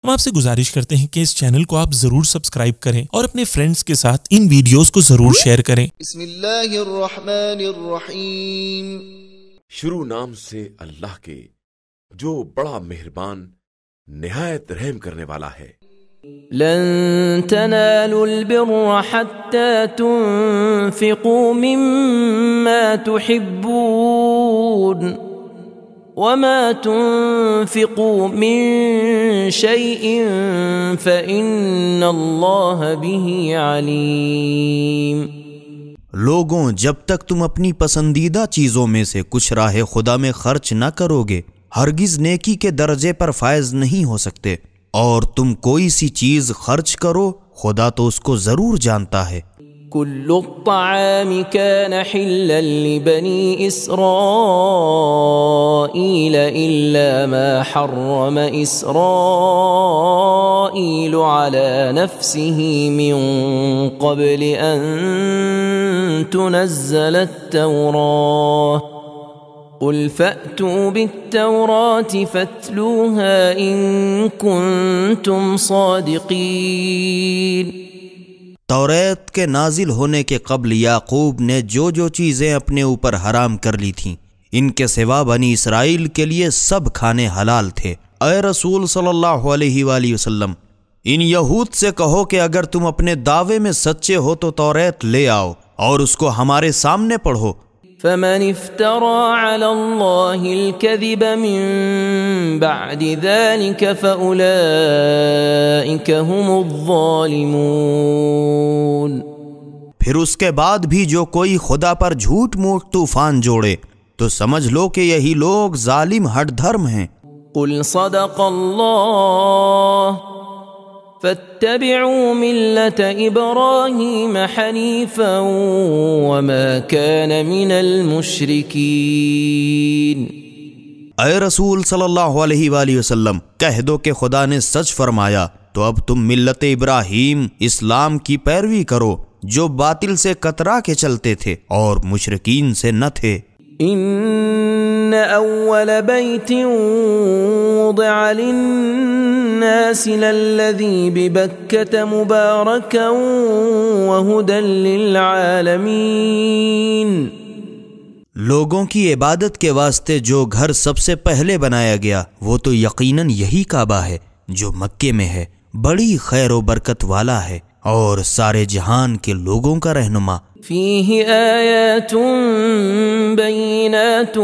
ہم آپ سے گزارش کرتے ہیں کہ اس چینل کو آپ ضرور سبسکرائب کریں اور اپنے فرینڈز کے ساتھ ان ویڈیوز کو ضرور شیئر کریں۔ بسم اللہ الرحمن الرحیم۔ شروع نام سے اللہ کے جو بڑا مہربان نہایت رحم کرنے والا ہے۔ لن تنالوا البر حتى تنفقوا مما تحبون وما تنفقوا من شيء فإن الله به عليم۔ لوگوں، جب تک تم اپنی پسندیدہ چیزوں میں سے کچھ راہ خدا میں خرچ نہ کرو گے، ہرگز نیکی کے درجے پر فائز نہیں ہو سکتے، اور تم کوئی سی چیز خرچ کرو خدا تو اس کو ضرور جانتا ہے۔ كل الطعام كان حلا لبني إسرائيل إلا ما حرم إسرائيل على نفسه من قبل أن تنزل التوراة قل فأتوا بالتوراة فاتلوها إن كنتم صادقين۔ توریت کے نازل ہونے کے قبل یعقوب نے جو چیزیں اپنے اوپر حرام کر لی تھیں، ان کے سوا بنی اسرائیل کے لیے سب کھانے حلال تھے۔ اے رسول صلی اللہ علیہ وآلہ وسلم، ان یہود سے کہو کہ اگر تم اپنے دعوے میں سچے ہو تو توریت لے آؤ اور اس کو ہمارے سامنے پڑھو۔ فمن افترى على الله الكذب من بعد ذلك فأولئك هم الظالمون۔ پھر اس کے بعد بھی جو کوئی خدا پر جھوٹ موٹ طوفان جوڑے تو سمجھ لو کہ یہی لوگ ظالم ہٹ دھرم ہیں۔ قل صدق اللہ فاتبعوا ملة إبراهيم حنيفا وما كان من المشركين۔ اے رسول صلی اللہ علیہ وآلہ وسلم، کہہ دو کہ خدا نے سچ فرمایا، تو اب تم ملت ابراہیم اسلام کی پیروی کرو جو باطل سے کترا کے چلتے تھے اور مشرکین سے نہ تھے۔ ان اول بیت وضع للناس للذی ببکۃ مبارکا وہدی للعالمین۔ لوگوں کی عبادت کے واسطے جو گھر سب سے پہلے بنایا گیا وہ تو یقیناً یہی کعبہ ہے جو مکے میں ہے، بڑی خیر و برکت والا ہے اور سارے جہان کے لوگوں کا رہنما۔ فیہ آیات بینات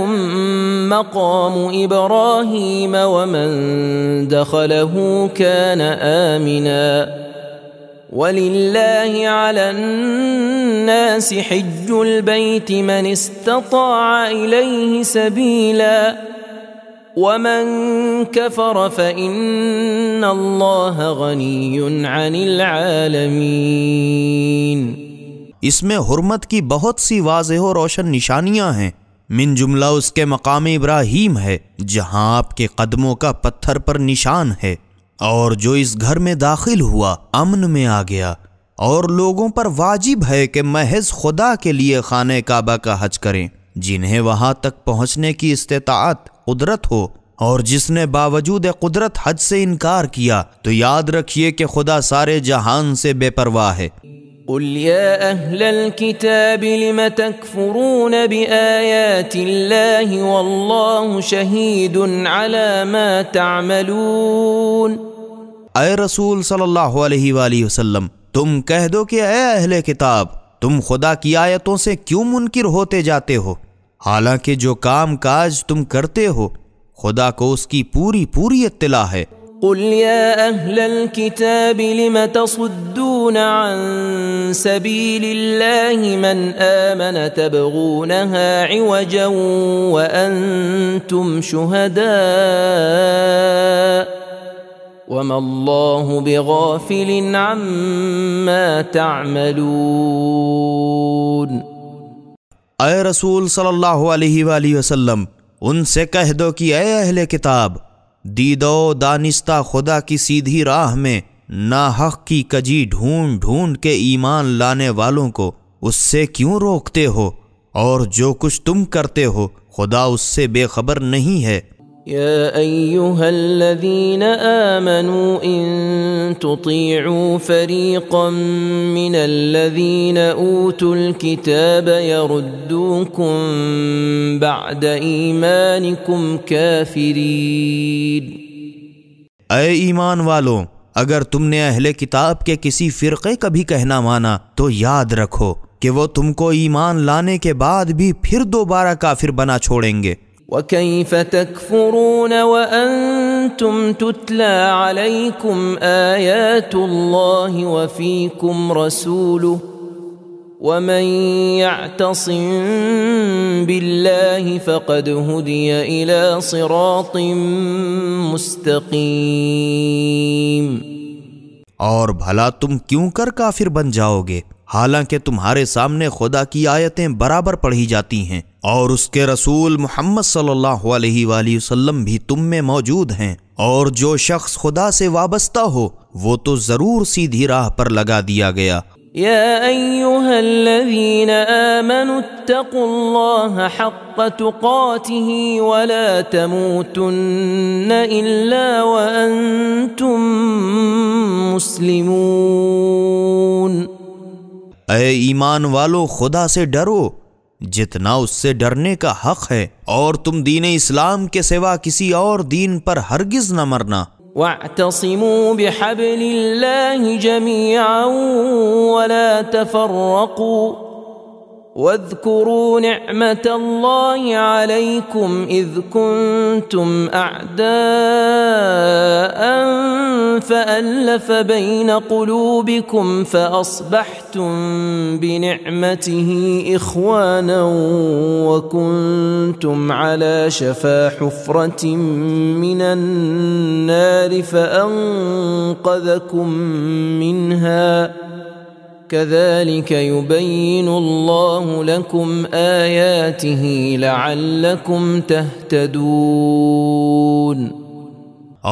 مقام ابراہیم ومن دخلہ کان آمنا وللہ علی الناس حج البیت من استطاع الیہ سبیلا ومن کفر فإن اللہ غنی عن العالمین۔ اس میں حرمت کی بہت سی واضح و روشن نشانیاں ہیں، من جملہ اس کے مقام ابراہیم ہے جہاں آپ کے قدموں کا پتھر پر نشان ہے، اور جو اس گھر میں داخل ہوا امن میں آ گیا، اور لوگوں پر واجب ہے کہ محض خدا کے لیے خانہ کعبہ کا حج کریں جنہیں وہاں تک پہنچنے کی استطاعت قدرت ہو، اور جس نے باوجود قدرت حج سے انکار کیا تو یاد رکھیے کہ خدا سارے جہان سے بے پرواہ ہے۔ قل يا أهل الكتاب لم تكفرون بآيات الله والله شهيد على ما تعملون۔ اے رسول صلی اللہ علیہ وآلہ وسلم، تم کہہ دو کہ اے اہل کتاب، تم خدا کی آیتوں سے کیوں منکر ہوتے جاتے ہو، حالانکہ جو کام کاج تم کرتے ہو خدا کو اس کی پوری اطلاع ہے۔ قل يا أهل الكتاب لم تصدون عن سبيل الله من آمن تبغونها عوجا وأنتم شهداء وما الله بغافل عما تعملون۔ اے رسول صلی اللہ علیہ وآلہ وسلم، ان سے کہہ دو کہ اے اہل کتاب، دیدو دانستہ خدا کی سیدھی راہ میں ناحق کی کجی ڈھونڈ کے ایمان لانے والوں کو اس سے کیوں روکتے ہو، اور جو کچھ تم کرتے ہو خدا اس سے بے خبر نہیں ہے۔ يا أيها الذين آمنوا إن تطيعوا فريقا من الذين أوتوا الكتاب يردوكم بعد إيمانكم كافرين. اے ایمان والوں، اگر تم نے اہل کتاب کے کسی فرقے کا بھی کہنا مانا تو یاد رکھو کہ وہ تم کو ایمان لانے کے بعد بھی پھر دوبارہ کافر بنا چھوڑیں گے. وَكَيْفَ تَكْفُرُونَ وَأَنْتُمْ تُتْلَى عَلَيْكُمْ آيَاتُ اللَّهِ وَفِيكُمْ رَسُولُهُ وَمَنْ يَعْتَصِمْ بِاللَّهِ فَقَدْ هُدِيَ إِلَى صِرَاطٍ مُسْتَقِيمٍ. اور بھلا تم کیوں کر کافر بن جاؤ گے حالانکہ تمہارے سامنے خدا کی آیتیں برابر پڑھی جاتی ہیں اور اس کے رسول محمد صلی اللہ علیہ وآلہ وسلم بھی تم میں موجود ہیں، اور جو شخص خدا سے وابستہ ہو وہ تو ضرور سیدھی راہ پر لگا دیا گیا. يا أيها الذين آمنوا اتقوا الله حق تقاته ولا تموتن إلا وأنتم مسلمون. اے ایمان والو، خدا سے ڈرو جتنا اس سے ڈرنے کا حق ہے، اور تم دین اسلام کے سوا کسی اور دین پر ہرگز نہ مرنا. واعتصموا بحبل الله جميعا ولا تفرقوا واذكروا نعمة الله عليكم إذ كنتم أعداء فألف بين قلوبكم فأصبحتم بنعمته إخوانا وكنتم على شفا حفرة من النار فأنقذكم منها كذلك يبين الله لكم آياته لعلكم تهتدون.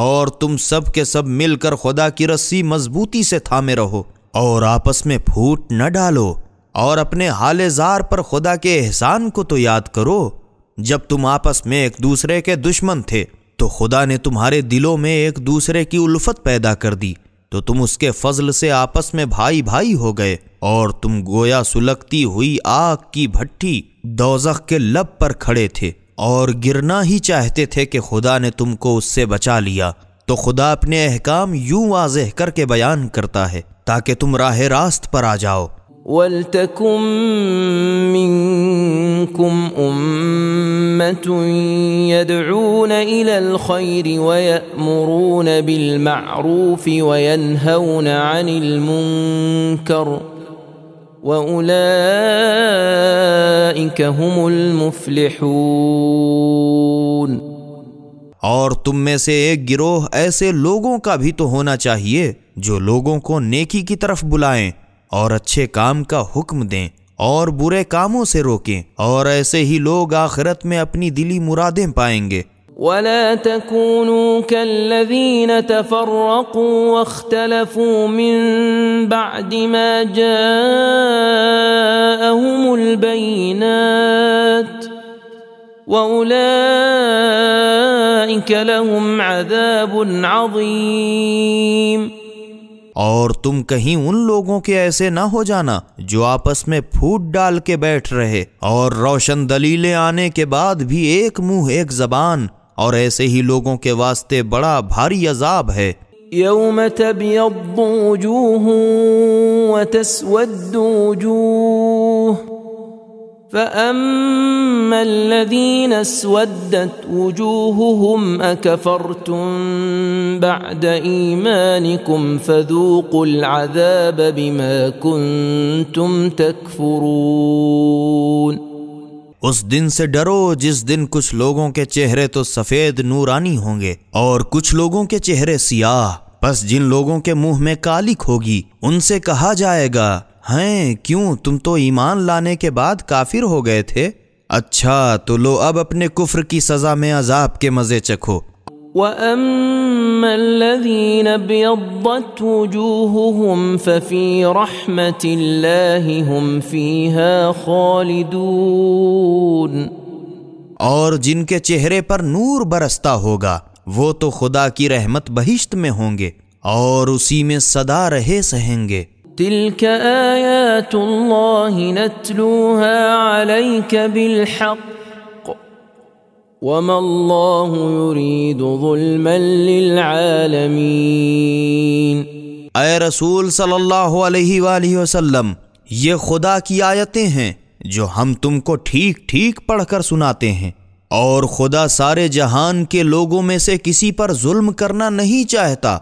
اور تم سب کے سب مل کر خدا کی رسی مضبوطی سے تھامے رہو اور آپس میں پھوٹ نہ ڈالو، اور اپنے حال زار پر خدا کے احسان کو تو یاد کرو. جب تم آپس میں ایک دوسرے کے دشمن تھے تو خدا نے تمہارے دلوں میں ایک دوسرے کی الفت پیدا کر دی، تو تم اس کے فضل سے آپس میں بھائی بھائی ہو گئے، اور تم گویا سلگتی ہوئی آگ کی بھٹی دوزخ کے لب پر کھڑے تھے اور گرنا ہی چاہتے تھے کہ خدا نے تم کو اس سے بچا لیا. تو خدا اپنے احکام یوں واضح کر کے بیان کرتا ہے تاکہ تم راہ راست پر آ جاؤ. وَلْتَكُن مِّنكُمْ أُمَّةٌ يَدْعُونَ إِلَى الْخَيْرِ وَيَأْمُرُونَ بِالْمَعْرُوفِ وَيَنْهَوْنَ عَنِ الْمُنكَرِ وَأُولَئِكَ هُمُ الْمُفْلِحُونَ. اور تم میں سے ایک گروہ ایسے لوگوں کا بھی تو ہونا چاہیے جو لوگوں کو نیکی کی طرف بلائیں اور اچھے کام کا حکم دیں اور برے کاموں سے روکیں، اور ایسے ہی لوگ آخرت میں اپنی دلی مرادیں پائیں گے. وَلَا تَكُونُوا كَالَّذِينَ تَفَرَّقُوا وَاخْتَلَفُوا مِن بَعْدِ مَا جَاءَهُمُ الْبَيِّنَاتُ وَأُولَئِكَ لَهُمْ عَذَابٌ عَظِيمٌ. اور تم کہیں ان لوگوں کے ایسے نہ ہو جانا جو آپس میں پھوٹ ڈال کے بیٹھ رہے اور روشن دلیلیں آنے کے بعد بھی ایک منہ ایک زبان، اور ایسے ہی لوگوں کے واسطے بڑا بھاری عذاب ہے. يَوْمَ تَبْيَضُّ وُجُوهٌ وَتَسْوَدُّ وُجُوهٌ فَأَمَّا الَّذِينَ اسْوَدَّتْ وُجُوهُهُمْ أَكَفَرْتُمْ بَعْدَ إِيمَانِكُمْ فَذُوقُوا الْعَذَابَ بِمَا كُنْتُمْ تَكْفُرُونَ. اس دن سے ڈرو جس دن کچھ لوگوں کے چہرے تو سفید نورانی ہوں گے اور کچھ لوگوں کے چہرے سیاہ. پس جن لوگوں کے منہ میں کالک ہوگی ان سے کہا جائے گا، ہیں کیوں تم تو ایمان لانے کے بعد کافر ہو گئے تھے؟ اچھا تو لو اب اپنے کفر کی سزا میں عذاب کے مزے چکھو. وَأَمَّا الَّذِينَ ابْيَضَّتْ وُجُوهُهُمْ فَفِي رَحْمَةِ اللَّهِ هُمْ فِيهَا خَالِدُونَ. اور جن کے چہرے پر نور برستا ہوگا وہ تو خدا کی رحمت بہشت میں ہوں گے اور اسی میں سدا رہے سہیں گے۔ تلك آیات اللہ نتلوها علیک بالحق وما اللہ یرید ظلما للعالمین۔ اے رسول صلی اللہ علیہ وآلہ وسلم، یہ خدا کی آیتیں ہیں جو ہم تم کو ٹھیک ٹھیک پڑھ کر سناتے ہیں، اور خدا سارے جہان کے لوگوں میں سے کسی پر ظلم کرنا نہیں چاہتا۔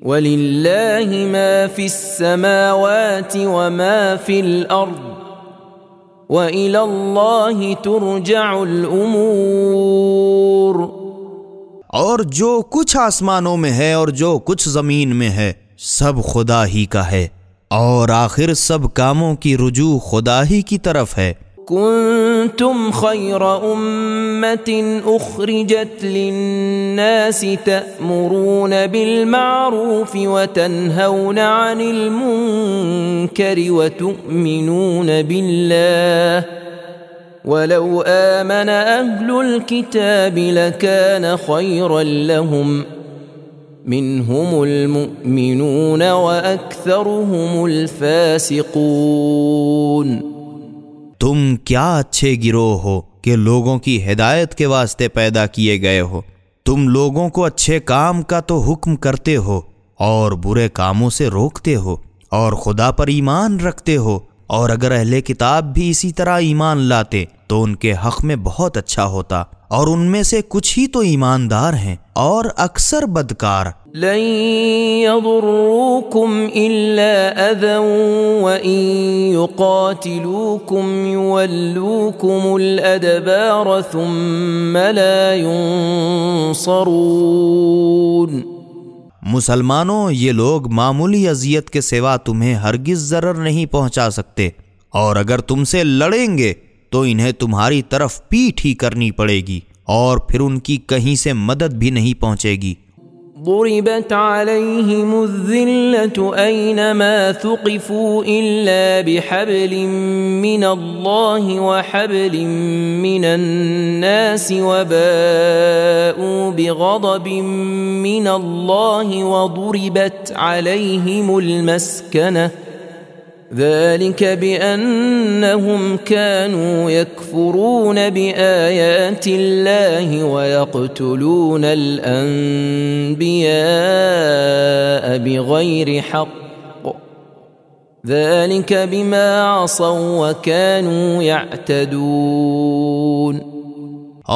وَلِلَّهِ مَا فِي السَّمَاوَاتِ وَمَا فِي الْأَرْضِ وَإِلَى اللَّهِ تُرْجَعُ الْأُمُورُ۔ اور جو کچھ آسمانوں میں ہے اور جو کچھ زمین میں ہے سب خدا ہی کا ہے، اور آخر سب کاموں کی رجوع خدا ہی کی طرف ہے۔ كنتم خير أمة أخرجت للناس تأمرون بالمعروف وتنهون عن المنكر وتؤمنون بالله ولو آمن أهل الكتاب لكان خيرا لهم منهم المؤمنون وأكثرهم الفاسقون۔ تم کیا اچھے گروہ ہو کہ لوگوں کی ہدایت کے واسطے پیدا کیے گئے ہو، تم لوگوں کو اچھے کام کا تو حکم کرتے ہو اور برے کاموں سے روکتے ہو، اور خدا پر ایمان رکھتے ہو، اور اگر اہل کتاب بھی اسی طرح ایمان لاتے تو ان کے حق میں بہت اچھا ہوتا، اور ان میں سے کچھ ہی تو ایماندار ہیں اور اکثر بدکار۔ لن يضروكم إلا أذى وإن يقاتلوكم يولوكم الأدبار ثم لا ينصرون۔ مسلمانوں، یہ لوگ معمولی اذیت کے سوا تمہیں ہرگز ضرر نہیں پہنچا سکتے، اور اگر تم سے لڑیں گے تو انہیں تمہاری طرف پیٹھ ہی کرنی پڑے گی، اور پھر ان کی کہیں سے مدد بھی نہیں پہنچے گی۔ ضربت عليهم الذلة أينما ثقفوا إلا بحبل من الله وحبل من الناس وباءوا بغضب من الله وضربت عليهم المسكنة ذلك بأنهم كانوا يكفرون بآيات الله ويقتلون الأنبياء بغير حق ذلك بما عصوا وكانوا يعتدون۔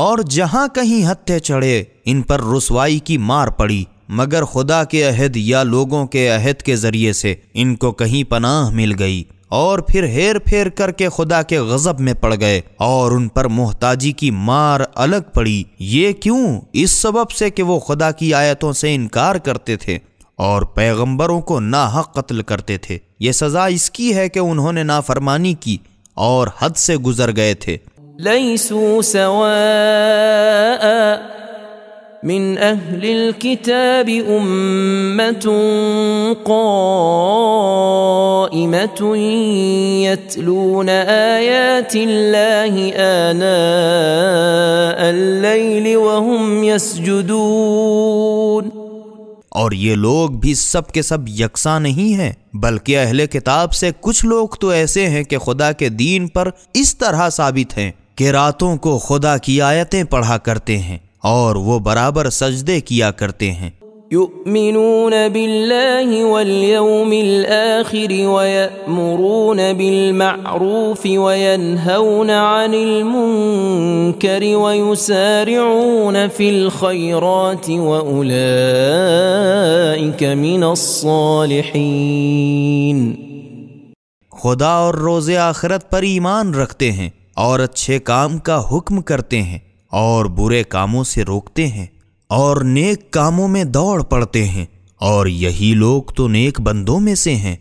اور جہاں کہیں ہتھے چڑھے ان پر رسوائی کی مار پڑی، مگر خدا کے عہد یا لوگوں کے عہد کے ذریعے سے ان کو کہیں پناہ مل گئی، اور پھر ہیر پھیر کر کے خدا کے غضب میں پڑ گئے اور ان پر محتاجی کی مار الگ پڑی۔ یہ کیوں؟ اس سبب سے کہ وہ خدا کی آیتوں سے انکار کرتے تھے اور پیغمبروں کو ناحق قتل کرتے تھے۔ یہ سزا اس کی ہے کہ انہوں نے نافرمانی کی اور حد سے گزر گئے تھے۔ لیسوا سواء من أهل الكتاب أمة قائمة يتلون آيات الله آناء الليل وهم يسجدون۔ اور یہ لوگ بھی سب کے سب یکساں نہیں ہیں، بلکہ اہل کتاب سے کچھ لوگ تو ایسے ہیں کہ خدا کے دین پر اس طرح ثابت ہیں کہ راتوں کو خدا کی آیتیں پڑھا کرتے ہیں اور وہ برابر سجدے کیا کرتے ہیں۔ یؤمنون باللہ والیوم الآخر ویأمرون بالمعروف وینہون عن المنکر ویسارعون فی الخیرات وأولئک من الصالحین۔ خدا اور روز آخرت پر ایمان رکھتے ہیں اور اچھے کام کا حکم کرتے ہیں اور برے کاموں سے روکتے ہیں اور نیک کاموں میں دوڑ پڑتے ہیں، اور یہی لوگ تو نیک بندوں میں سے ہیں۔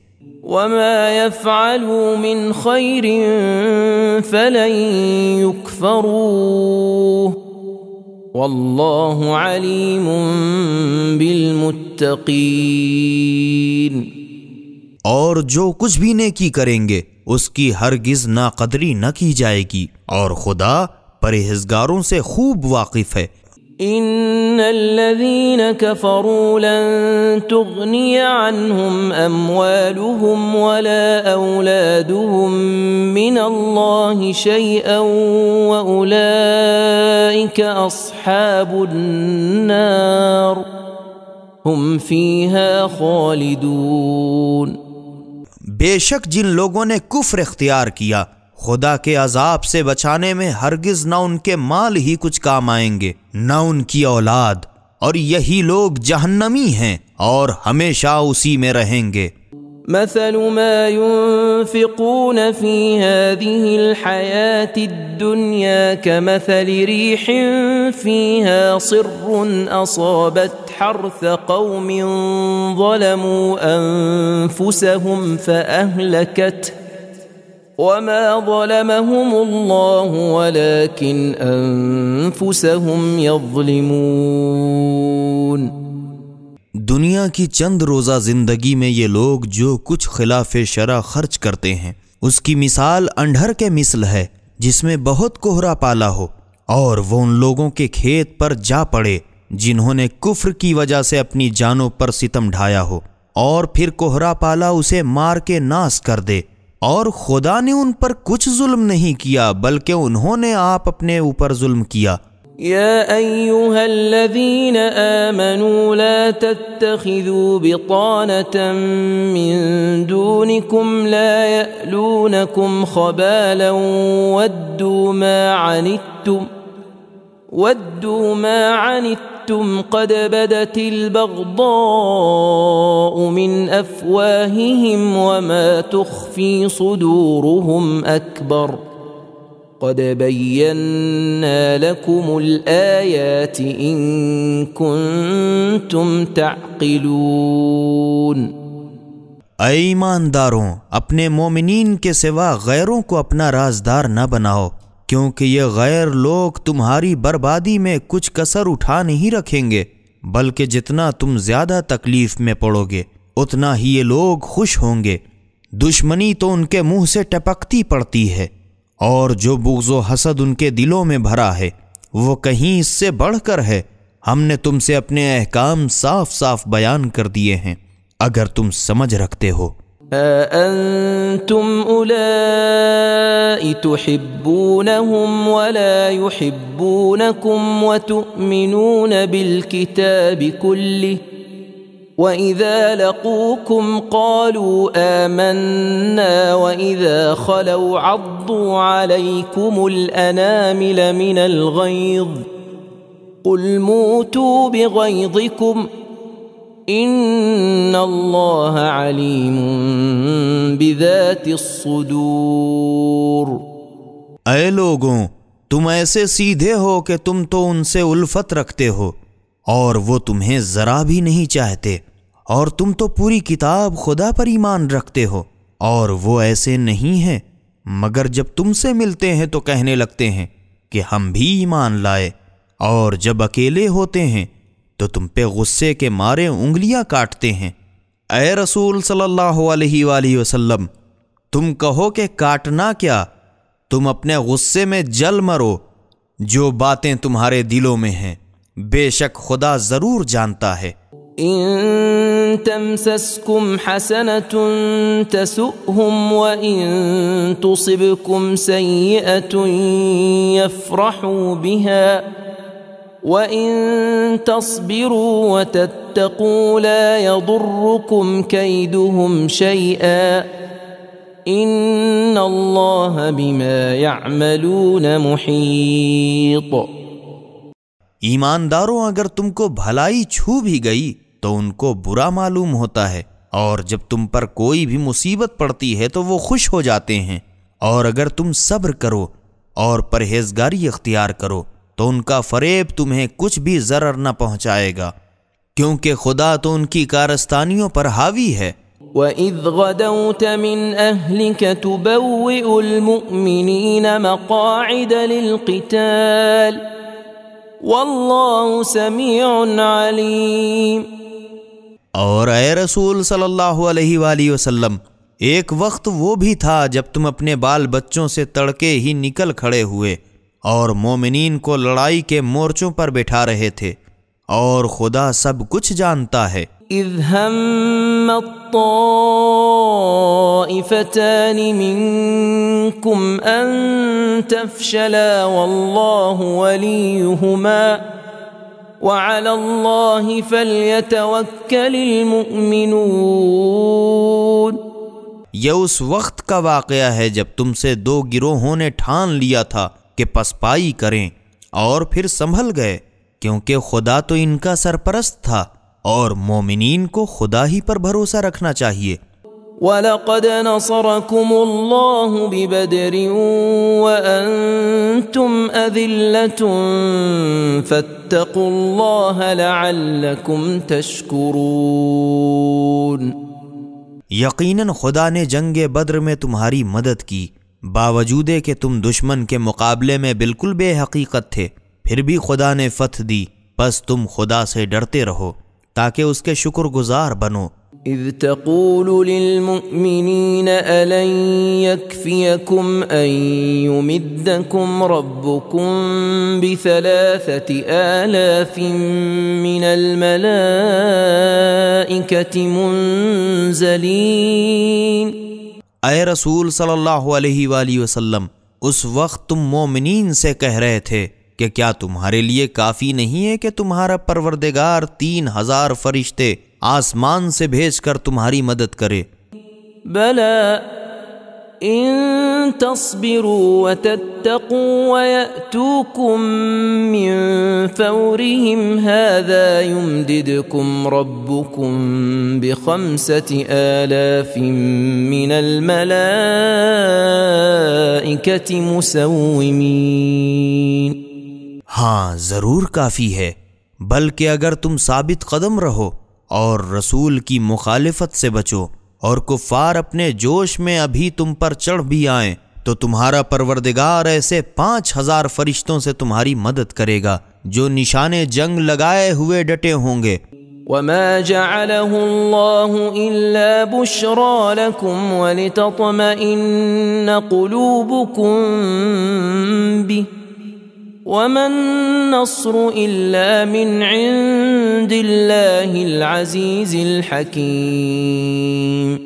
وما يفعلوا من خير فلن يكفروه والله عليم بالمتقين۔ اور جو کچھ بھی نیکی کریں گے اس کی ہرگز ناقدری نہ کی جائے گی، اور خدا پرہیزگاروں سے خوب واقف ہے۔ ان الذين كفروا لن تغني عنهم اموالهم ولا اولادهم من الله شيئا واولئك اصحاب النار هم فيها خالدون۔ بے شک جن لوگوں نے کفر اختیار کیا خدا کے عذاب سے بچانے میں ہرگز نہ ان کے مال ہی کچھ کام آئیں گے نہ ان کی اولاد، اور یہی لوگ جہنمی ہیں اور ہمیشہ اسی میں رہیں گے۔ مثل ما ينفقون في هذه الحياة الدنيا كمثل ريح فيها صر أصابت حرث قوم ظلموا أنفسهم فأهلكته وما ظلمهم الله ولكن أنفسهم يظلمون۔ دنیا کی چند روزہ زندگی میں یہ لوگ جو کچھ خلاف شرع خرچ کرتے ہیں اس کی مثال انڈھر کے مثل ہے جس میں بہت کوہرا پالا ہو اور وہ ان لوگوں کے کھیت پر جا پڑے جنہوں نے کفر کی وجہ سے اپنی جانوں پر ستم ڈھایا ہو، اور پھر کوہرا پالا اسے مار کے ناس کر دے، اور خدا نے ان پر کچھ ظلم نہیں کیا بلکہ انہوں نے آپ اپنے اوپر ظلم کیا۔ يا أيها الذين آمنوا لا تتخذوا بطانة من دونكم لا يألونكم خبالا ودوا ما عنتم قد بدت البغضاء من أفواههم وما تخفي صدورهم أكبر قد بينا لكم الآيات إن كنتم تعقلون۔ اے ایمانداروں، اپنے مومنین کے سوا غیروں کو اپنا رازدار نہ بناؤ، کیونکہ یہ غیر لوگ تمہاری بربادی میں کچھ کسر اٹھا نہیں رکھیں گے، بلکہ جتنا تم زیادہ تکلیف میں پڑو گے اتنا ہی یہ لوگ خوش ہوں گے۔ دشمنی تو ان کے منہ سے ٹپکتی پڑتی ہے، اور جو بغض و حسد ان کے دلوں میں بھرا ہے وہ کہیں اس سے بڑھ کر ہے۔ ہم نے تم سے اپنے احکام صاف صاف بیان کر دیے ہیں اگر تم سمجھ رکھتے ہو۔ أَأَنْتُمْ أُولَئِكَ تُحِبُّونَهُمْ وَلَا يُحِبُّونَكُمْ وَتُؤْمِنُونَ بِالْكِتَابِ كُلِّهِ وَإِذَا لَقُوكُمْ قَالُوا آمَنَّا وَإِذَا خَلَوْا عَضُّوا عَلَيْكُمُ الْأَنَامِلَ مِنَ الْغَيْظِ قُلْ مُوتُوا بِغَيْظِكُمْ إِنَّ اللَّهَ عَلِيمٌ بِذَاتِ الصُّدُورِ۔ اے لوگوں، تم ایسے سیدھے ہو کہ تم تو ان سے الفت رکھتے ہو اور وہ تمہیں ذرا بھی نہیں چاہتے، اور تم تو پوری کتاب خدا پر ایمان رکھتے ہو، اور وہ ایسے نہیں ہیں مگر جب تم سے ملتے ہیں تو کہنے لگتے ہیں کہ ہم بھی ایمان لائے، اور جب اکیلے ہوتے ہیں تو تم پہ غصے کے مارے انگلیاں کاٹتے ہیں۔ اے رسول صلی اللہ علیہ وآلہ وسلم، تم کہو کہ کاٹنا کیا، تم اپنے غصے میں جل مرو، جو باتیں تمہارے دلوں میں ہیں بے شک خدا ضرور جانتا ہے۔ إن تمسسكم حسنة تسؤهم وإن تصبكم سيئة يفرحوا بها وإن تصبروا وتتقوا لا يضركم كيدهم شيئا إن الله بما يعملون محيط۔ ایمانداروں، اگر تم کو بھلائی چھو بھی گئی تو ان کو برا معلوم ہوتا ہے، اور جب تم پر کوئی بھی مصیبت پڑتی ہے تو وہ خوش ہو جاتے ہیں، اور اگر تم صبر کرو اور پرہیزگاری اختیار کرو تو ان کا فریب تمہیں کچھ بھی ضرر نہ پہنچائے گا، کیونکہ خدا تو ان کی کارستانیوں پر حاوی ہے۔ وَإِذْ غَدَوْتَ مِنْ أَهْلِكَ تُبَوِّئُ الْمُؤْمِنِينَ مَقَاعِدَ لِلْقِتَالِ وَاللَّهُ سَمِيعٌ عَلِيمٌ۔ اور اے رسول صلی اللہ علیہ وآلہ وسلم، ایک وقت وہ بھی تھا جب تم اپنے بال بچوں سے تڑکے ہی نکل کھڑے ہوئے اور مومنین کو لڑائی کے مورچوں پر بٹھا رہے تھے، اور خدا سب کچھ جانتا ہے۔ اذ هم الطائفتان منكم ان تفشلا والله وليهما وعلى الله فليتوكل المؤمنون۔ یہ اس وقت کا واقعہ ہے جب تم سے دو گروہوں نے ٹھان لیا تھا کہ پسپائی کریں، اور پھر سنبھل گئے، کیونکہ خدا تو ان کا سرپرست تھا، اور مومنین کو خدا ہی پر بھروسہ رکھنا چاہیے۔ وَلَقَدْ نَصَرَكُمُ اللَّهُ بِبَدْرٍ وَأَنْتُمْ أَذِلَّةٌ فَاتَّقُوا اللَّهَ لَعَلَّكُمْ تَشْكُرُونَ۔ یقیناً خدا نے جنگ بدر میں تمہاری مدد کی، باوجود کہ تم دشمن کے مقابلے میں بالکل بے حقیقت تھے، پھر بھی خدا نے فتح دی، پس تم خدا سے ڈرتے رہو تاکہ اس کے شکر گزار بنو۔ اذ تقول للمؤمنین ألن يكفيكم أن يمدكم ربكم ب3,000 من الملائكة منزلین۔ اے رسول صلی اللہ علیہ وآلہ وسلم، اس وقت تم مومنین سے کہہ رہے تھے کہ کیا تمہارے لیے کافی نہیں ہے کہ تمہارا پروردگار 3,000 فرشتے آسمان سے بھیج کر تمہاری مدد کرے؟ بلى ان تصبروا وتتقوا ويأتوكم من فورهم هذا يمددكم ربكم ب5,000 من الملائكة مسومين۔ ہاں ضرور کافی ہے، بلکہ اگر تم ثابت قدم رہو اور رسول کی مخالفت سے بچو اور کفار اپنے جوش میں ابھی تم پر چڑھ بھی آئیں تو تمہارا پروردگار ایسے 5,000 فرشتوں سے تمہاری مدد کرے گا جو نشان جنگ لگائے ہوئے ڈٹے ہوں گے۔ وما جعله الله إلا بشرى لكم ولتطمئن قلوبكم به وما النصر إلا من عند الله العزيز الحكيم۔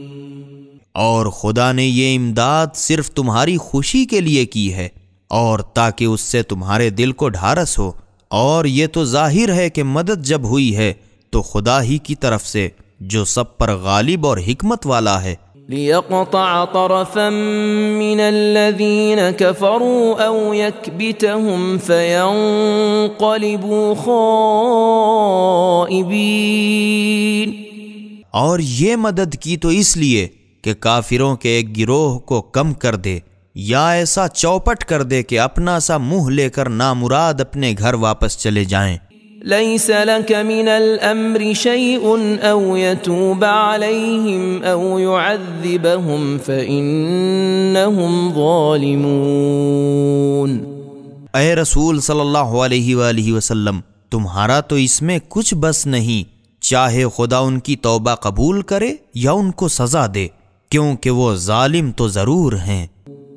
اور خدا نے یہ امداد صرف تمہاری خوشی کے لیے کی ہے، اور تاکہ اس سے تمہارے دل کو ڈھارس ہو، اور یہ تو ظاہر ہے کہ مدد جب ہوئی ہے تو خدا ہی کی طرف سے جو سب پر غالب اور حکمت والا ہے۔ ليقطع طرفا من الذين كفروا أو يكبتهم فينقلبوا خائبين۔ اور یہ مدد کی تو اس لیے کہ کافروں کے ایک گروہ کو کم کر دے، یا ایسا چوپٹ کر دے کہ اپنا سا منہ لے کر نامراد اپنے گھر واپس چلے جائیں۔ ليس لك من الأمر شيء أو يتوب عليهم أو يعذبهم فإنهم ظالمون۔ اے رسول صلی اللہ علیہ وآلہ وسلم، تمہارا تو اس میں کچھ بس نہیں، چاہے خدا ان کی توبہ قبول کرے یا ان کو سزا دے، کیونکہ وہ ظالم تو ضرور ہیں۔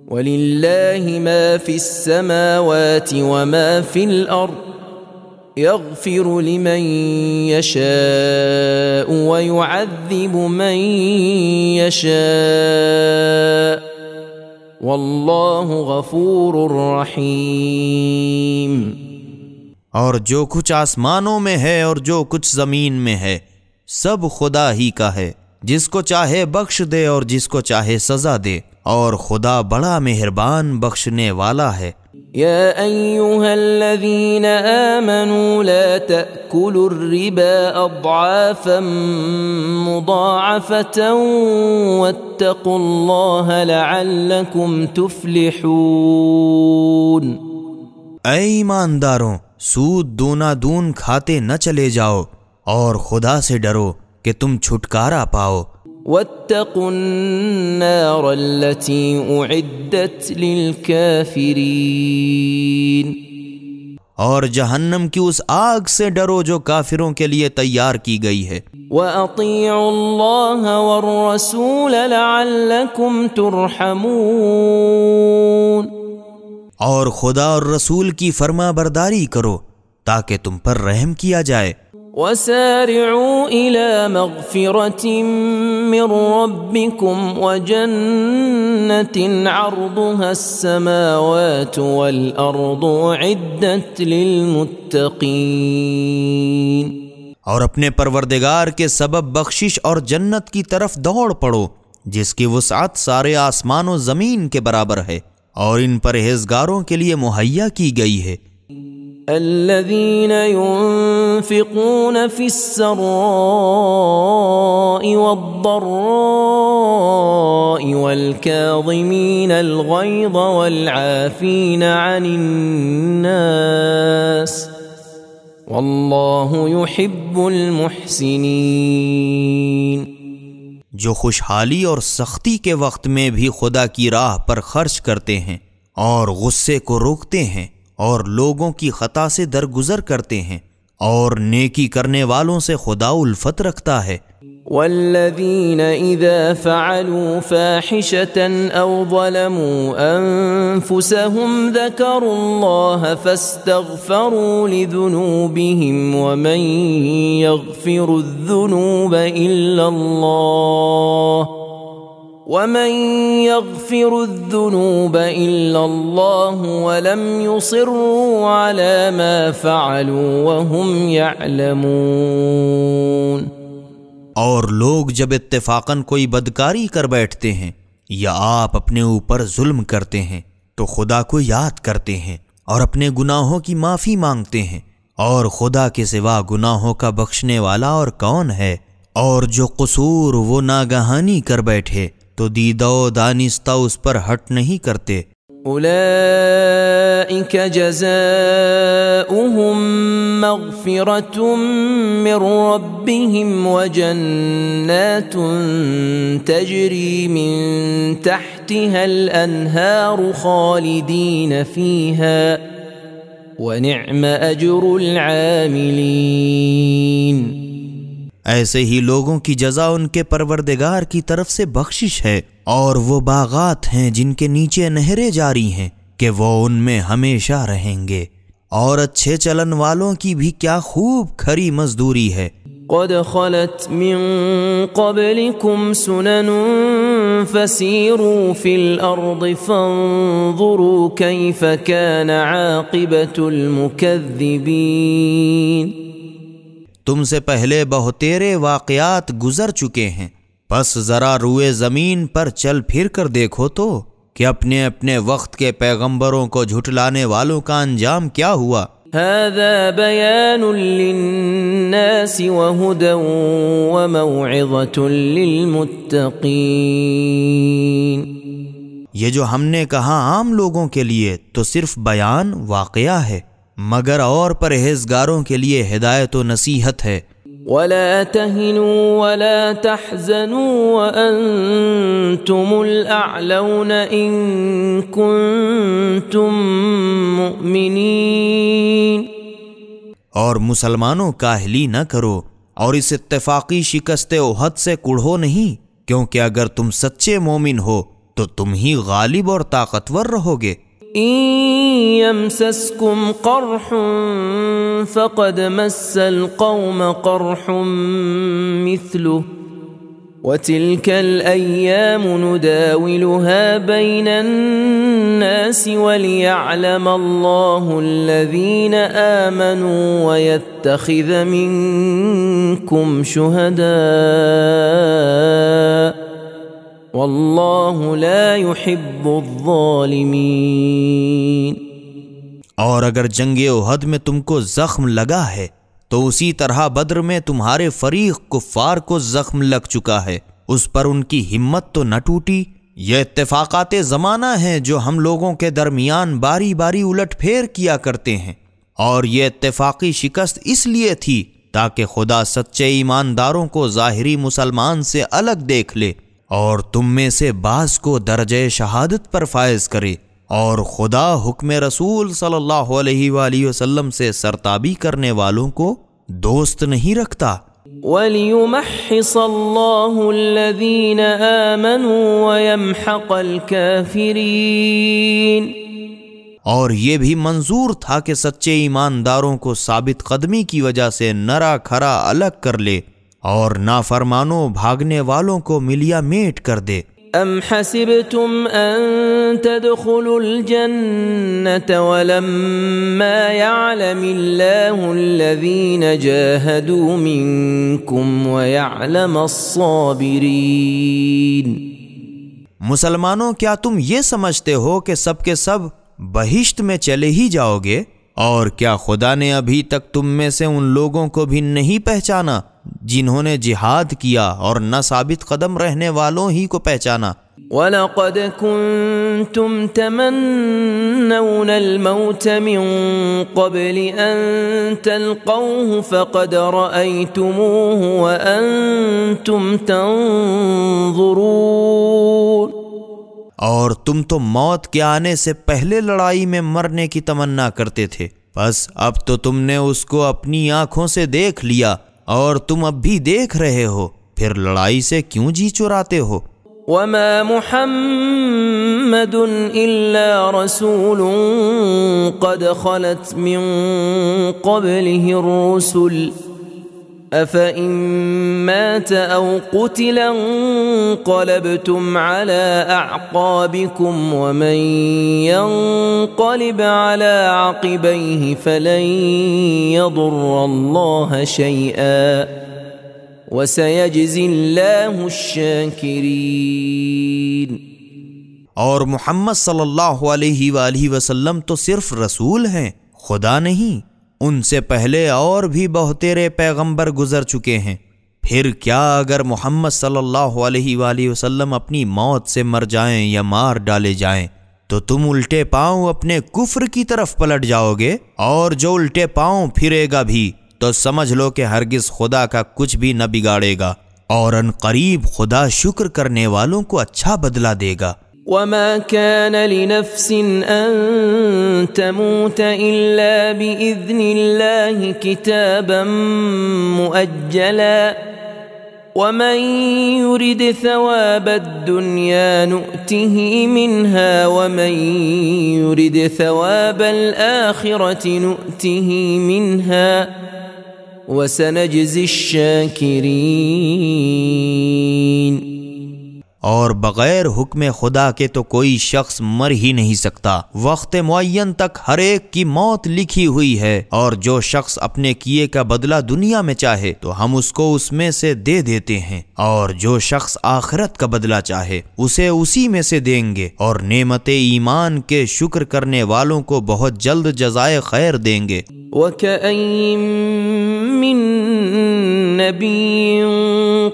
وَلِلَّهِ مَا فِي السَّمَاوَاتِ وَمَا فِي الْأَرْضِ يغفر لمن يشاء ويعذب من يشاء والله غفور رحيم۔ اور جو کچھ آسمانوں میں ہے اور جو کچھ زمین میں ہے سب خدا ہی کا ہے، جس کو چاہے بخش دے اور جس کو چاہے سزا دے، اور خدا بڑا مہربان بخشنے والا ہے۔ يا أيها الذين آمنوا لا تأكلوا الربا أضعافا مضاعفة واتقوا الله لعلكم تفلحون۔ اے ایمانداروں، سود دونا دون کھاتے نہ چلے جاؤ، اور خدا سے ڈرو کہ تم چھٹکارا پاؤ۔ واتقوا النار التي أعدت للكافرين۔ اور جہنم کی اس آگ سے ڈرو جو کافروں کے لیے تیار کی گئی ہے۔ وَأَطِيعُوا اللَّهَ وَالرَّسُولَ لَعَلَّكُمْ تُرْحَمُونَ۔ اور خدا اور رسول کی فرما برداری کرو تاکہ تم پر رحم کیا جائے۔ وسارعوا إلى مغفرة من ربكم وجنة عرضها السماوات والأرض أعدت للمتقين۔ اور اپنے پروردگار کے سبب بخشش اور جنت کی طرف دوڑ پڑو جس کی وسعت سارے آسمان و زمین کے برابر ہے اور ان پرہیزگاروں کے لیے مہیا کی گئی ہے۔ الذين ينفقون في السراء والضراء والكاظمين الغيظ والعافين عن الناس والله يحب المحسنين۔ جو خوشحالی اور سختی کے وقت میں بھی خدا کی راہ پر خرچ کرتے ہیں اور غصے کو روکتے ہیں اور لوگوں کی خطا سے درگزر کرتے ہیں اور نیکی کرنے والوں سے خدا الفت رکھتا ہے۔ والذين إذا فعلوا فاحشة أو ظلموا أنفسهم ذكروا الله فاستغفروا لذنوبهم ومن يغفر الذنوب إلا الله ولم يصروا على ما فعلوا وهم يعلمون۔ اور لوگ جب اتفاقاً کوئی بدکاری کر بیٹھتے ہیں یا آپ اپنے اوپر ظلم کرتے ہیں تو خدا کو یاد کرتے ہیں اور اپنے گناہوں کی معافی مانگتے ہیں، اور خدا کے سوا گناہوں کا بخشنے والا اور کون ہے؟ اور جو قصور وہ ناگہانی کر بیٹھے تو دیدہ و دانستہ اس پر ہٹ نہیں کرتے۔ اولئک جزاؤہم مغفرۃ من ربہم وجنات تجری من تحتها الانہار خالدین فیہا ونعم اجر العاملین۔ ایسے ہی لوگوں کی جزا ان کے پروردگار کی طرف سے بخشش ہے، اور وہ باغات ہیں جن کے نیچے نہریں جاری ہیں کہ وہ ان میں ہمیشہ رہیں گے، اور اچھے چلن والوں کی بھی کیا خوب کھری مزدوری ہے۔ قد خلت من قبلكم سنن فسيروا في الأرض فانظروا كيف كان عاقبة المكذبين۔ تم سے پہلے بہتیرے واقعات گزر چکے ہیں، پس ذرا روئے زمین پر چل پھر کر دیکھو تو کہ اپنے اپنے وقت کے پیغمبروں کو جھٹلانے والوں کا انجام کیا ہوا۔ هذا بيان للناس وهدى وموعظة للمتقين۔ یہ جو ہم نے کہا عام لوگوں کے لیے تو صرف بیان واقعہ ہے، مگر اور پرہیزگاروں کے لیے ہدایت و نصیحت ہے۔ ولا تهنوا ولا تحزنوا وأنتم الأعلون إن كنتم مؤمنين۔ اور مسلمانوں کاہلی نہ کرو اور اس اتفاقی شکست احد سے کڑھو نہیں، کیونکہ اگر تم سچے مومن ہو تو تم ہی غالب اور طاقتور رہو گے۔ إن يمسسكم قرح فقد مس القوم قرح مثله وتلك الأيام نداولها بين الناس وليعلم الله الذين آمنوا ويتخذ منكم شهداء واللہ لا يحب الظالمین۔ اور اگر جنگ احد میں تم کو زخم لگا ہے تو اسی طرح بدر میں تمہارے فریق کفار کو زخم لگ چکا ہے، اس پر ان کی ہمت تو نہ ٹوٹی۔ یہ اتفاقات زمانہ ہیں جو ہم لوگوں کے درمیان باری باری الٹ پھیر کیا کرتے ہیں، اور یہ اتفاقی شکست اس لیے تھی تاکہ خدا سچے ایمانداروں کو ظاہری مسلمان سے الگ دیکھ لے اور تم میں سے بعض کو درجہ شہادت پر فائز کرے، اور خدا حکم رسول صلی اللہ علیہ وآلہ وسلم سے سرتابی کرنے والوں کو دوست نہیں رکھتا۔ وَلِيُمَحِّصَ اللَّهُ الَّذِينَ آمَنُوا وَيَمْحَقَ الْكَافِرِينَ۔ اور یہ بھی منظور تھا کہ سچے ایمانداروں کو ثابت قدمی کی وجہ سے نرا کھرا الگ کر لے اور نافرمانوں بھاگنے والوں کو ملیا میٹ کر دے۔ ام حسبتم ان تدخلوا الجنة ولما يعلم الله الذين جاهدوا منكم ويعلم الصابرين۔ مسلمانوں، کیا تم یہ سمجھتے ہو کہ سب کے سب بہشت میں چلے ہی جاؤ گے؟ اور کیا خدا نے ابھی تک تم میں سے ان لوگوں کو بھی نہیں پہچانا جنہوں نے جہاد کیا اور نہ ثابت قدم رہنے والوں ہی کو پہچانا؟ وَلَقَدْ كُنْتُمْ تَمَنَّوْنَ الْمَوْتَ مِنْ قَبْلِ أَنْ تَلْقَوْهُ فَقَدْ رَأَيْتُمُوهُ وَأَنْتُمْ تَنْظُرُونَ۔ اور تم تو موت کے آنے سے پہلے لڑائی میں مرنے کی تمنا کرتے تھے، بس اب تو تم نے اس کو اپنی آنکھوں سے دیکھ لیا اور تم اب بھی دیکھ رہے ہو، پھر لڑائی سے کیوں جی چراتے ہو؟ وما محمد إلا رسول قد خلت من قبله الرسل أفإن مات أو قتل انقلبتم على أعقابكم ومن ينقلب على عقبيه فلن يضر الله شيئا وَسَيَجْزِي اللَّهُ الشَّاكِرِينَ۔ اور محمد صلی اللہ علیہ وآلہ وسلم تو صرف رسول ہیں، خدا نہیں۔ ان سے پہلے اور بھی بہتیرے پیغمبر گزر چکے ہیں، پھر کیا اگر محمد صلی اللہ علیہ وآلہ وسلم اپنی موت سے مر جائیں یا مار ڈالے جائیں تو تم الٹے پاؤں اپنے کفر کی طرف پلٹ جاؤ گے، اور جو الٹے پاؤں پھرے گا بھی تو سمجھ لو کہ ہرگز خدا کا کچھ بھی نہ بگاڑے گا، اور ان قریب خدا شکر کرنے والوں کو اچھا بدلہ دے گا۔ وما كان لنفس ان تموت الا باذن الله كتابا مؤجلا ومن يرد ثواب الدنيا نؤته منها ومن يرد ثواب الآخرة نؤته منها وَسَنَجْزِي الشَّاكِرِينَ۔ اور بغیر حکم خدا کے تو کوئی شخص مر ہی نہیں سکتا، وقت معین تک ہر ایک کی موت لکھی ہوئی ہے، اور جو شخص اپنے کیے کا بدلہ دنیا میں چاہے تو ہم اس کو اس میں سے دے دیتے ہیں، اور جو شخص آخرت کا بدلہ چاہے اسے اسی میں سے دیں گے، اور نعمت ایمان کے شکر کرنے والوں کو بہت جلد جزائے خیر دیں گے۔ وَكَأَيٍّ مِّن نَّبِيٍّ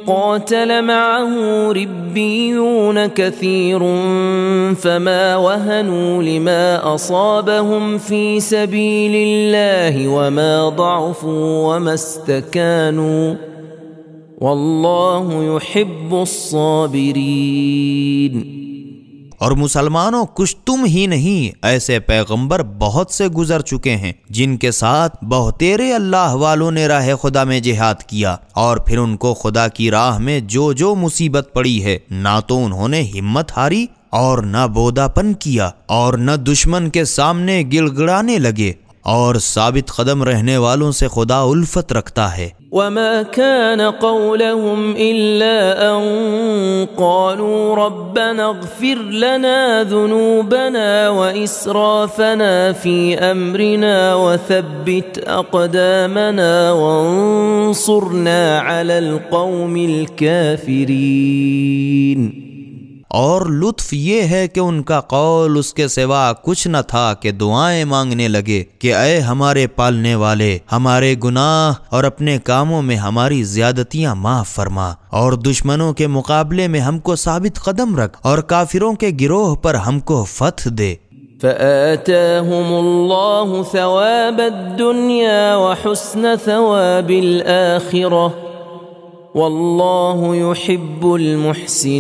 قَاتَلَ مَعَهُ رِبِّيُّونَ كَثِيرٌ فَمَا وَهَنُوا لِمَا أَصَابَهُمْ فِي سَبِيلِ اللَّهِ وَمَا ضَعُفُوا وَمَا اسْتَكَانُوا وَاللَّهُ يُحِبُّ الصَّابِرِينَ۔ اور مسلمانوں، کچھ تم ہی نہیں، ایسے پیغمبر بہت سے گزر چکے ہیں جن کے ساتھ بہتیرے اللہ والوں نے راہ خدا میں جہاد کیا، اور پھر ان کو خدا کی راہ میں جو جو مصیبت پڑی ہے نہ تو انہوں نے ہمت ہاری اور نہ بودا پن کیا اور نہ دشمن کے سامنے گڑ گڑانے لگے، اور ثابت قدم رہنے والوں سے خدا الفت رکھتا ہے۔ وما كان قولهم إلا أن قالوا ربنا اغفر لنا ذنوبنا وإسرافنا في أمرنا وثبت أقدامنا وانصرنا على القوم الكافرين۔ اور لطف یہ ہے کہ ان کا قول اس کے سوا کچھ نہ تھا کہ دعائیں مانگنے لگے کہ اے ہمارے پالنے والے، ہمارے گناہ اور اپنے کاموں میں ہماری زیادتیاں معاف فرما، اور دشمنوں کے مقابلے میں ہم کو ثابت قدم رکھ، اور کافروں کے گروہ پر ہم کو فتح دے۔ فآتاهم الله ثواب الدنيا وحسن ثواب الآخرة واللہ یحب المحسنین۔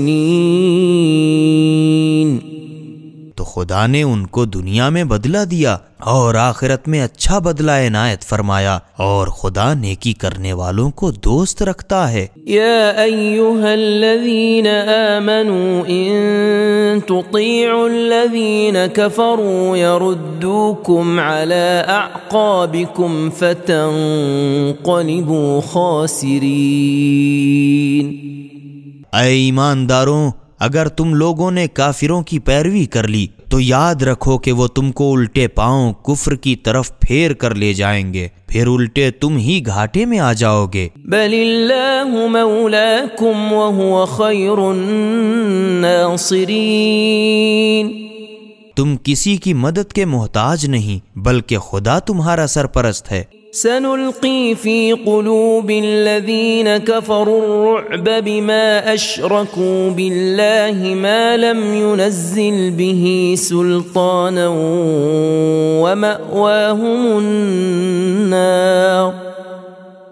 تو تو خدا نے ان کو دنیا میں بدلہ دیا اور آخرت میں اچھا بدلہ عنایت فرمایا، اور خدا نیکی کرنے والوں کو دوست رکھتا ہے۔ یا ایہا الذین آمنوا ان تطیعوا الذین کفروا یردوکم علی اعقابکم فتنقلبوا خاسرین۔ اے ایمانداروں، اگر تم لوگوں نے کافروں کی پیروی کر لی تو یاد رکھو کہ وہ تم کو الٹے پاؤں کفر کی طرف پھیر کر لے جائیں گے، پھر الٹے تم ہی گھاٹے میں آ جاؤ گے۔ بل اللہ مولاکم وہو خیر الناصرین۔ تم کسی کی مدد کے محتاج نہیں بلکہ خدا تمہارا سرپرست ہے۔ سنلقی فی قلوب الذین کفروا الرعب بما اشرکوا باللہ ما لم ينزل به سلطانا ومأواهم النار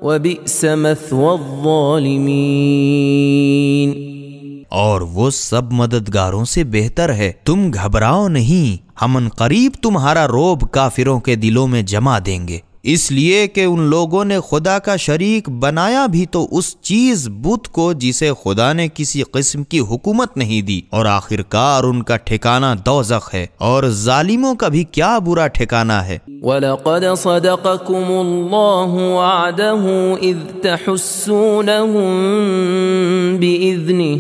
وبئس مثوى الظالمین۔ اور وہ سب مددگاروں سے بہتر ہے، تم گھبراؤ نہیں، ہم ان قریب تمہارا روب کافروں کے دلوں میں جما دیں گے، اس لیے کہ ان لوگوں نے خدا کا شریک بنایا بھی تو اس چیز بت کو جسے خدا نے کسی قسم کی حکومت نہیں دی، اور آخرکار ان کا ٹھکانہ دوزخ ہے، اور ظالموں کا بھی کیا برا ٹھکانہ ہے۔ وَلَقَدْ صَدَقَكُمُ اللَّهُ وَعْدَهُ إِذْ تَحُسُّونَهُم بِإِذْنِهِ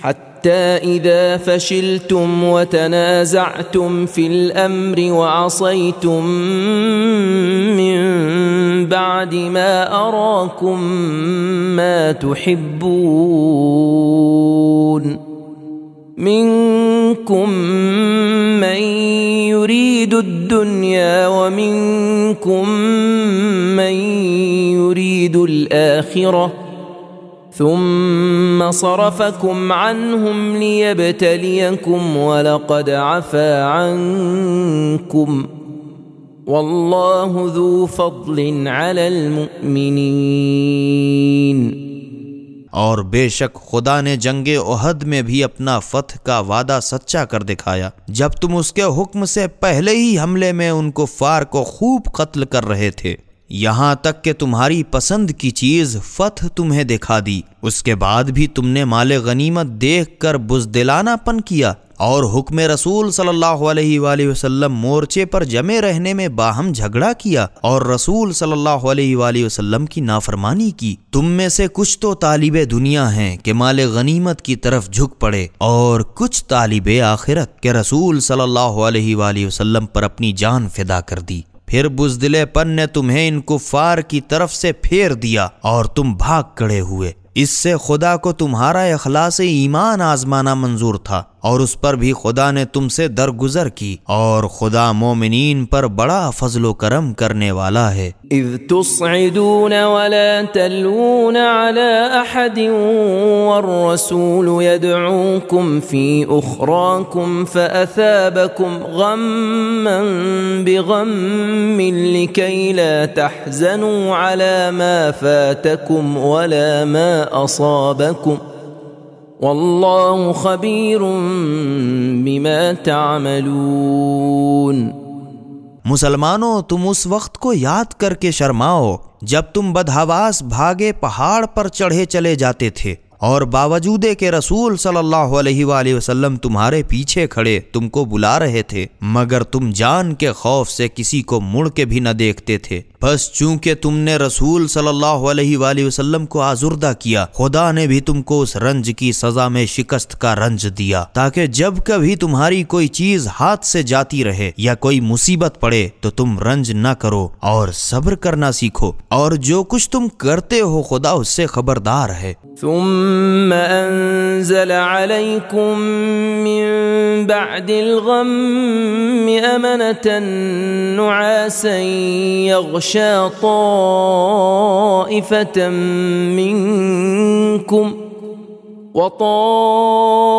حتى إذا فشلتم وتنازعتم في الأمر وعصيتم من بعد ما أراكم ما تحبون منكم من يريد الدنيا ومنكم من يريد الآخرة ثم صرفكم عنهم ليبتليكم ولقد عفا عنكم والله ذو فضل على المؤمنين۔ اور بے شک خدا نے جنگ احد میں بھی اپنا فتح کا وعدہ سچا کر دکھایا، جب تم اس کے حکم سے پہلے ہی حملے میں ان کفار کو خوب قتل کر رہے تھے، یہاں تک کہ تمہاری پسند کی چیز فتح تمہیں دکھا دی، اس کے بعد بھی تم نے مال غنیمت دیکھ کر بزدلانہ پن کیا اور حکم رسول صلی اللہ علیہ وآلہ وسلم مورچے پر جمے رہنے میں باہم جھگڑا کیا اور رسول صلی اللہ علیہ وآلہ وسلم کی نافرمانی کی۔ تم میں سے کچھ تو طالب دنیا ہیں کہ مال غنیمت کی طرف جھک پڑے، اور کچھ طالب آخرت کہ رسول صلی اللہ علیہ وآلہ وسلم پر اپنی جان فدا کر دی، پھر بزدلے پن نے تمہیں ان کفار کی طرف سے پھیر دیا اور تم بھاگ کھڑے ہوئے۔ اس سے خدا کو تمہارا اخلاص ایمان آزمانا منظور تھا، اور اس پر بھی خدا نے تم سے درگزر کی، اور خدا مومنین پر بڑا فضل و کرم کرنے والا ہے۔ اذ تصعدون ولا تلوون على احد والرسول يدعوكم في اخراكم فاثابكم غما بغم لكي لا تحزنوا على ما فاتكم ولا ما اصابكم واللہ خبیر بما تعملون۔ مسلمانوں، تم اس وقت کو یاد کر کے شرماؤ جب تم بدحواس بھاگے پہاڑ پر چڑھے چلے جاتے تھے، اور باوجود کہ رسول صلی اللہ علیہ وآلہ وسلم تمہارے پیچھے کھڑے تم کو بلا رہے تھے، مگر تم جان کے خوف سے کسی کو مڑ کے بھی نہ دیکھتے تھے، بس چونکہ تم نے رسول صلی اللہ علیہ وآلہ وسلم کو آزردہ کیا، خدا نے بھی تم کو اس رنج کی سزا میں شکست کا رنج دیا، تاکہ جب کبھی تمہاری کوئی چیز ہاتھ سے جاتی رہے یا کوئی مصیبت پڑے تو تم رنج نہ کرو اور صبر کرنا سیکھو، اور جو کچھ تم کرتے ہو خدا اس سے خبردار ہے۔ ثم انزل عليكم من بعد الغم امنة نعاسا يغشى طائفة منكم وطائفة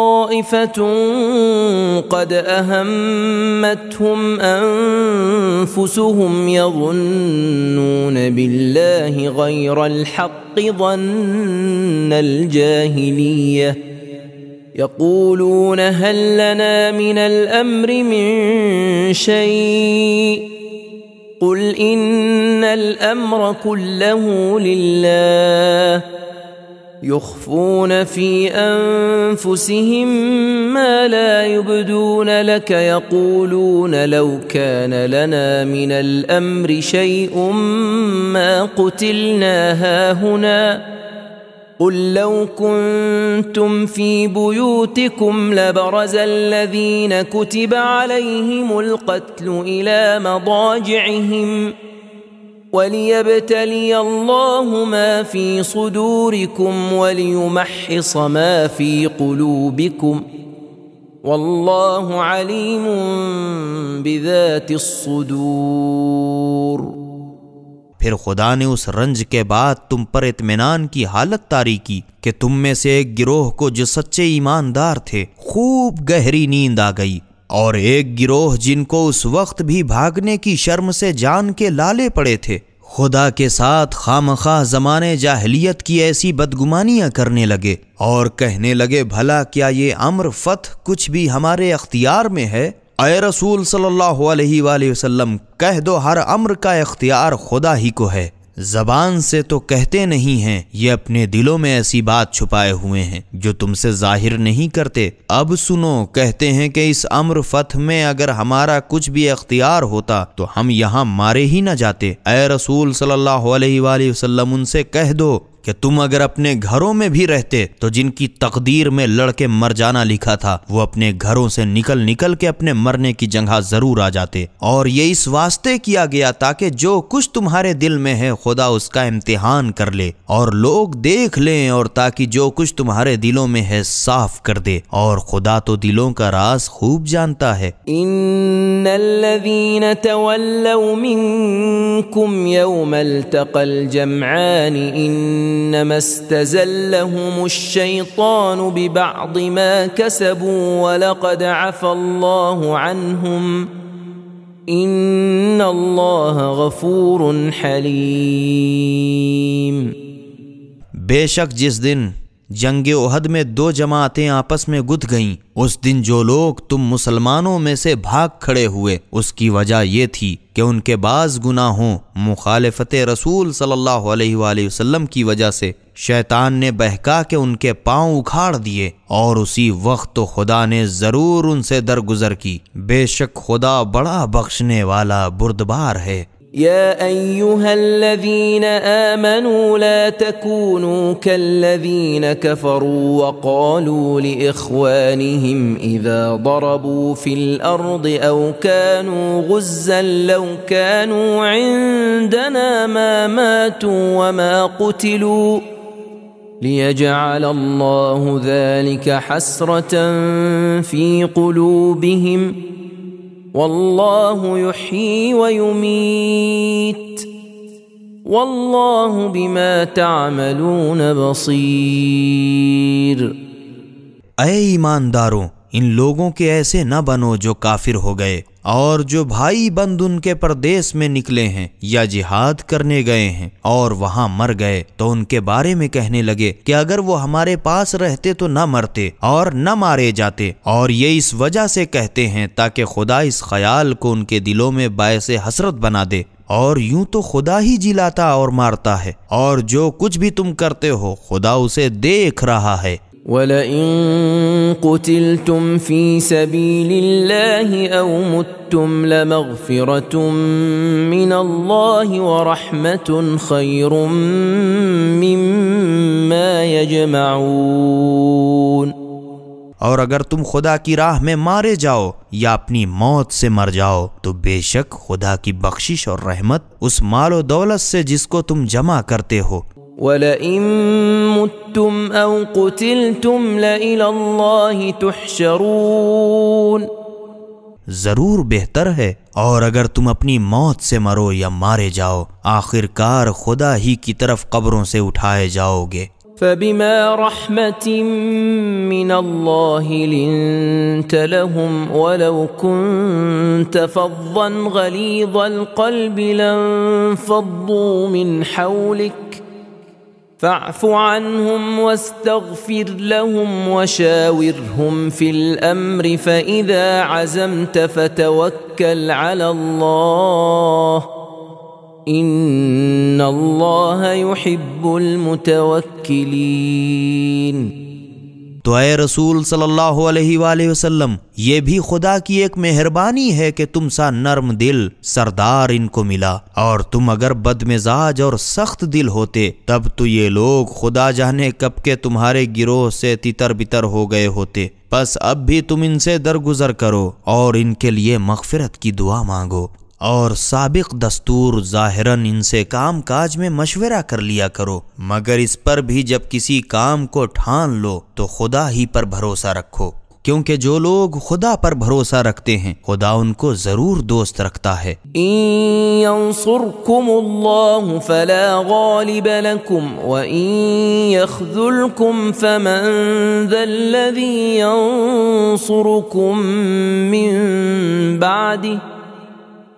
قد أهمتهم أنفسهم يظنون بالله غير الحق ظن الجاهلية يقولون هل لنا من الأمر من شيء قل إن الأمر كله لله يخفون في أنفسهم ما لا يبدون لك يقولون لو كان لنا من الأمر شيء ما قتلنا هاهنا قل لو كنتم في بيوتكم لبرز الذين كتب عليهم القتل إلى مضاجعهم وليبتلي الله ما في صدوركم وليمحص ما في قلوبكم والله عليم بذات الصدور۔ پھر خدا نے اس رنج کے بعد تم پر اطمینان کی حالت طاری کی کہ تم میں سے ایک گروہ کو جو سچے ایماندار تھے خوب گہری نیند آ گئی، اور ایک گروہ جن کو اس وقت بھی بھاگنے کی شرم سے جان کے لالے پڑے تھے خدا کے ساتھ خامخواہ زمانے جاہلیت کی ایسی بدگمانیاں کرنے لگے اور کہنے لگے بھلا کیا یہ امر فتح کچھ بھی ہمارے اختیار میں ہے؟ اے رسول صلی اللہ علیہ وآلہ وسلم کہہ دو ہر امر کا اختیار خدا ہی کو ہے، زبان سے تو کہتے نہیں ہیں، یہ اپنے دلوں میں ایسی بات چھپائے ہوئے ہیں جو تم سے ظاہر نہیں کرتے۔ اب سنو، کہتے ہیں کہ اس امر فتح میں اگر ہمارا کچھ بھی اختیار ہوتا تو ہم یہاں مارے ہی نہ جاتے۔ اے رسول صلی اللہ علیہ وآلہ وسلم ان سے کہہ دو کہ تم اگر اپنے گھروں میں بھی رہتے تو جن کی تقدیر میں لڑکے مر جانا لکھا تھا وہ اپنے گھروں سے نکل کے اپنے مرنے کی جگہ ضرور آ جاتے، اور یہ اس واسطے کیا گیا تاکہ جو کچھ تمہارے دل میں ہے خدا اس کا امتحان کر لے اور لوگ دیکھ لیں، اور تاکہ جو کچھ تمہارے دلوں میں ہے صاف کر دے، اور خدا تو دلوں کا راز خوب جانتا ہے۔ ان الذين تولوا منكم يوم التقى الجمعان انما استزلهم الشيطان ببعض ما كسبوا ولقد عفى الله عنهم ان الله غفور حليم۔ بے شک جس دن جنگ احد میں دو جماعتیں آپس میں گدھ گئیں، اس دن جو لوگ تم مسلمانوں میں سے بھاگ کھڑے ہوئے اس کی وجہ یہ تھی کہ ان کے بعض گناہوں مخالفت رسول صلی اللہ علیہ وآلہ وسلم کی وجہ سے شیطان نے بہکا کے ان کے پاؤں اکھاڑ دیے، اور اسی وقت تو خدا نے ضرور ان سے درگزر کی، بے شک خدا بڑا بخشنے والا بردبار ہے۔ يا أيها الذين آمنوا لا تكونوا كالذين كفروا وقالوا لإخوانهم إذا ضربوا في الأرض أو كانوا غزا لو كانوا عندنا ما ماتوا وما قتلوا ليجعل الله ذلك حسرة في قلوبهم والله يحيي ويميت والله بما تعملون بصير۔ اے ایمانداروں، ان لوگوں کے ایسے نہ بنو جو کافر ہو گئے اور جو بھائی بند ان کے پردیس میں نکلے ہیں یا جہاد کرنے گئے ہیں اور وہاں مر گئے تو ان کے بارے میں کہنے لگے کہ اگر وہ ہمارے پاس رہتے تو نہ مرتے اور نہ مارے جاتے، اور یہ اس وجہ سے کہتے ہیں تاکہ خدا اس خیال کو ان کے دلوں میں باعث حسرت بنا دے، اور یوں تو خدا ہی جلاتا اور مارتا ہے، اور جو کچھ بھی تم کرتے ہو خدا اسے دیکھ رہا ہے۔ وَلَئِن قُتِلْتُمْ فِي سَبِيلِ اللَّهِ أَوْ مُتْتُمْ لَمَغْفِرَةٌ مِّنَ اللَّهِ وَرَحْمَةٌ خَيْرٌ مِّمَّا يَجْمَعُونَ۔ اور اگر تم خدا کی راہ میں مارے جاؤ یا اپنی موت سے مر جاؤ تو بے شک خدا کی بخشش اور رحمت اس مال و دولت سے جس کو تم جمع کرتے ہو۔ وَلَئِن مُتُّمْ أَوْ قُتِلْتُمْ لَإِلَى اللَّهِ تُحْشَرُونَ۔ ضرور بہتر ہے، اور اگر تم اپنی موت سے مرو یا مارے جاؤ آخر کار خدا ہی کی طرف قبروں سے اٹھائے جاؤ گے۔ فَبِمَا رَحْمَةٍ مِّنَ اللَّهِ لِنتَ لَهُمْ وَلَوْ كُنتَ فَظًّا غَلِيظَ الْقَلْبِ لَانفَضُّوا مِنْ حَوْلِكَ فاعف عنهم واستغفر لهم وشاورهم في الأمر فإذا عزمت فتوكل على الله إن الله يحب المتوكلين۔ تو اے رسول صلی اللہ علیہ وآلہ وسلم، یہ بھی خدا کی ایک مہربانی ہے کہ تم سا نرم دل سردار ان کو ملا، اور تم اگر بد مزاج اور سخت دل ہوتے تب تو یہ لوگ خدا جانے کب کے تمہارے گروہ سے تتر بتر ہو گئے ہوتے۔ پس اب بھی تم ان سے درگزر کرو اور ان کے لیے مغفرت کی دعا مانگو، اور سابق دستور ظاہراً ان سے کام کاج میں مشورہ کر لیا کرو، مگر اس پر بھی جب کسی کام کو ٹھان لو تو خدا ہی پر بھروسہ رکھو، کیونکہ جو لوگ خدا پر بھروسہ رکھتے ہیں خدا ان کو ضرور دوست رکھتا ہے۔ إن ينصركم الله فلا غالب لكم وإن يخذلكم فمن ذا الذي ينصركم من بعده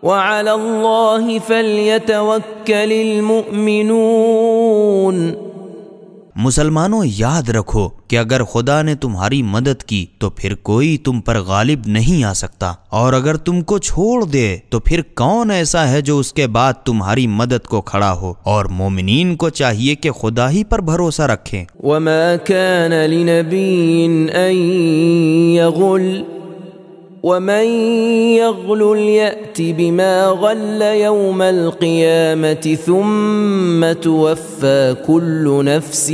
وعلى الله فليتوكل المؤمنون۔ مسلمانوں یاد رکھو کہ اگر خدا نے تمہاری مدد کی تو پھر کوئی تم پر غالب نہیں آ سکتا، اور اگر تم کو چھوڑ دے تو پھر کون ایسا ہے جو اس کے بعد تمہاری مدد کو کھڑا ہو، اور مومنین کو چاہیے کہ خدا ہی پر بھروسہ رکھیں۔ وما كان لنبي أن يغل ومن يغل يأت بما غل يوم القيامة ثم توفى كل نفس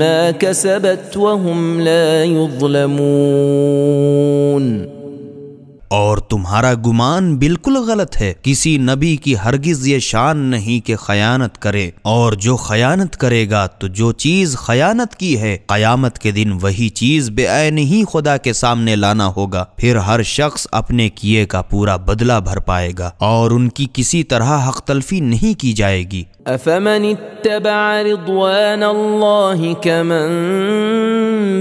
ما كسبت وهم لا يظلمون۔ اور تمہارا گمان بالکل غلط ہے، کسی نبی کی ہرگز یہ شان نہیں کہ خیانت کرے، اور جو خیانت کرے گا تو جو چیز خیانت کی ہے قیامت کے دن وہی چیز بے عین ہی خدا کے سامنے لانا ہوگا، پھر ہر شخص اپنے کیے کا پورا بدلہ بھر پائے گا، اور ان کی کسی طرح حق تلفی نہیں کی جائے گی۔ أفمن اتبع رضوان الله كمن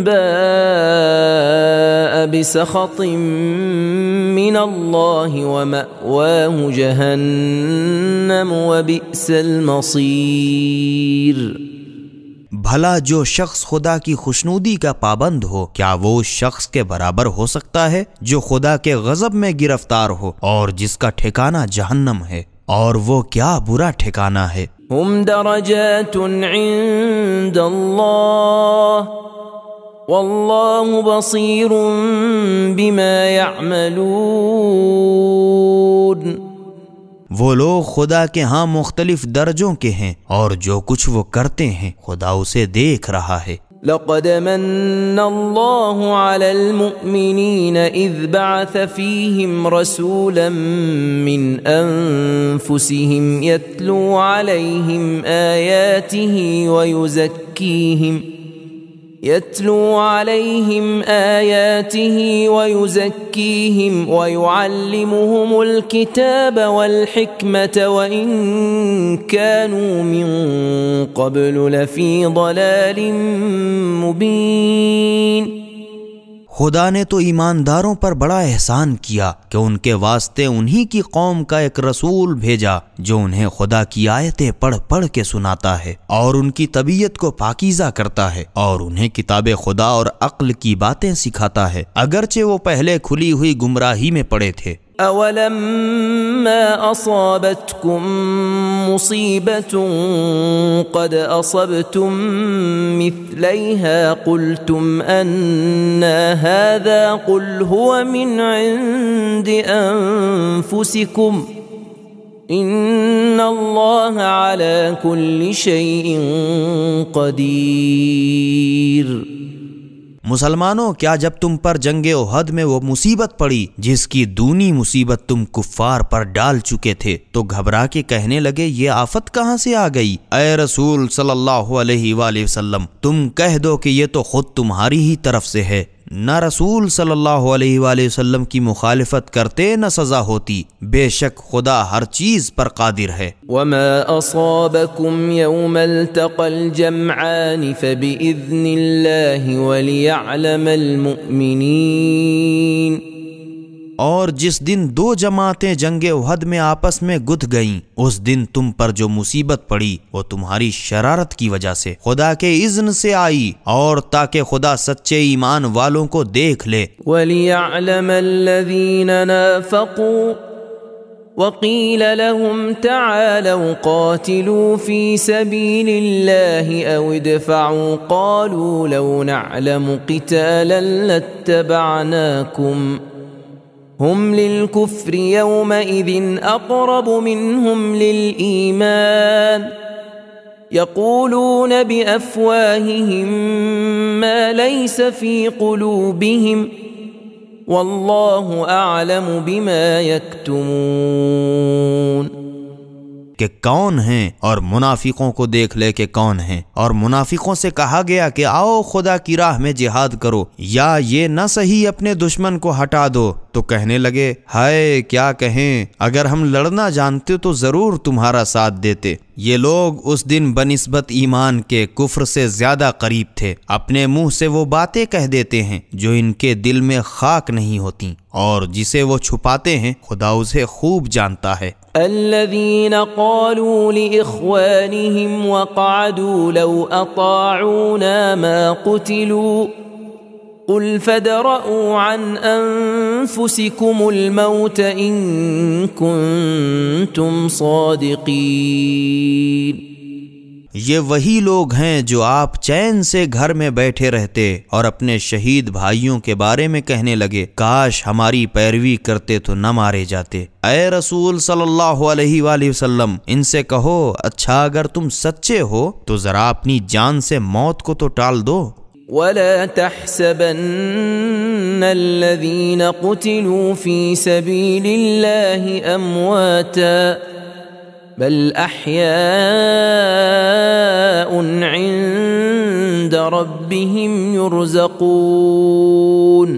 باء بسخط من الله ومأواه جهنم وبئس المصير۔ بھلا جو شخص خدا کی خوشنودی کا پابند ہو کیا وہ اس شخص کے برابر ہو سکتا ہے جو خدا کے غضب میں گرفتار ہو اور جس کا ٹھکانہ جہنم ہے، اور وہ کیا برا ٹھکانہ ہے۔ هم درجات عند الله والله بصير بما يعملون۔ وہ لوگ خدا کے ہاں مختلف درجوں کے ہیں، اور جو کچھ وہ کرتے ہیں خدا اسے دیکھ رہا ہے۔ لقد من الله على المؤمنين إذ بعث فيهم رسولا من أنفسهم يتلو عليهم آياته ويزكيهم ويعلمهم الكتاب والحكمة وإن كانوا من قبل لفي ضلال مبين۔ خدا نے تو ایمانداروں پر بڑا احسان کیا کہ ان کے واسطے انہی کی قوم کا ایک رسول بھیجا جو انہیں خدا کی آیتیں پڑھ پڑھ کے سناتا ہے اور ان کی طبیعت کو پاکیزہ کرتا ہے اور انہیں کتاب خدا اور عقل کی باتیں سکھاتا ہے، اگرچہ وہ پہلے کھلی ہوئی گمراہی میں پڑے تھے۔ أولما أصابتكم مصيبة قد أصبتم مثليها قلتم أن هذا قل هو من عند أنفسكم إن الله على كل شيء قدير۔ مسلمانوں کیا جب تم پر جنگ احد میں وہ مصیبت پڑی جس کی دونی مصیبت تم کفار پر ڈال چکے تھے تو گھبرا کے کہنے لگے یہ آفت کہاں سے آ گئی؟ اے رسول صلی اللہ علیہ وآلہ وسلم تم کہہ دو کہ یہ تو خود تمہاری ہی طرف سے ہے، نہ رسول صلی اللہ علیہ وآلہ وسلم کی مخالفت کرتے نہ سزا ہوتی، بے شک خدا ہر چیز پر قادر ہے۔ وما أصابكم يوم التقى الجمعان فبإذن الله وليعلم المؤمنين اور جس دن دو جماعتیں جنگ احد میں آپس میں گتھ گئیں، اس دن تم پر جو مصیبت پڑی وہ تمہاری شرارت کی وجہ سے خدا کے اذن سے آئی، اور تاکہ خدا سچے ایمان والوں کو دیکھ لے۔ وَلِيَعْلَمَ الَّذِينَ نَافَقُوا وَقِيلَ لَهُمْ تَعَالَوْا قَاتِلُوا فِي سَبِيلِ اللَّهِ أَوْ ادْفَعُوا قَالُوا لَوْ نَعْلَمُ قِتَالًا لَاتَّبَعْنَاكُمْ هم للكفر يومئذ أقرب منهم للإيمان يقولون بأفواههم ما ليس في قلوبهم والله أعلم بما يكتمون۔ کہ کون ہیں، اور منافقوں کو دیکھ لے کہ کون ہیں، اور منافقوں سے کہا گیا کہ آؤ خدا کی راہ میں جہاد کرو، یا یہ نہ صحیح اپنے دشمن کو ہٹا دو، تو کہنے لگے ہائے کیا کہیں، اگر ہم لڑنا جانتے تو ضرور تمہارا ساتھ دیتے۔ یہ لوگ اس دن بنسبت ایمان کے کفر سے زیادہ قریب تھے، اپنے منہ سے وہ باتیں کہہ دیتے ہیں جو ان کے دل میں خاک نہیں ہوتی، اور جسے وہ چھپاتے ہیں خدا اسے خوب جانتا ہے۔ الذين قالوا لإخوانهم وقعدوا لو أطاعونا ما قتلوا قل فادرءوا عن أنفسكم الموت إن كنتم صادقين۔ یہ وہی لوگ ہیں جو آپ چین سے گھر میں بیٹھے رہتے اور اپنے شہید بھائیوں کے بارے میں کہنے لگے کاش ہماری پیروی کرتے تو نہ مارے جاتے۔ اے رسول صلی اللہ علیہ وآلہ وسلم، ان سے کہو اچھا اگر تم سچے ہو تو ذرا اپنی جان سے موت کو تو ٹال دو۔ ولا تحسبن الذين قتلوا في سبيل الله أمواتا بل أحياء عند ربهم يرزقون۔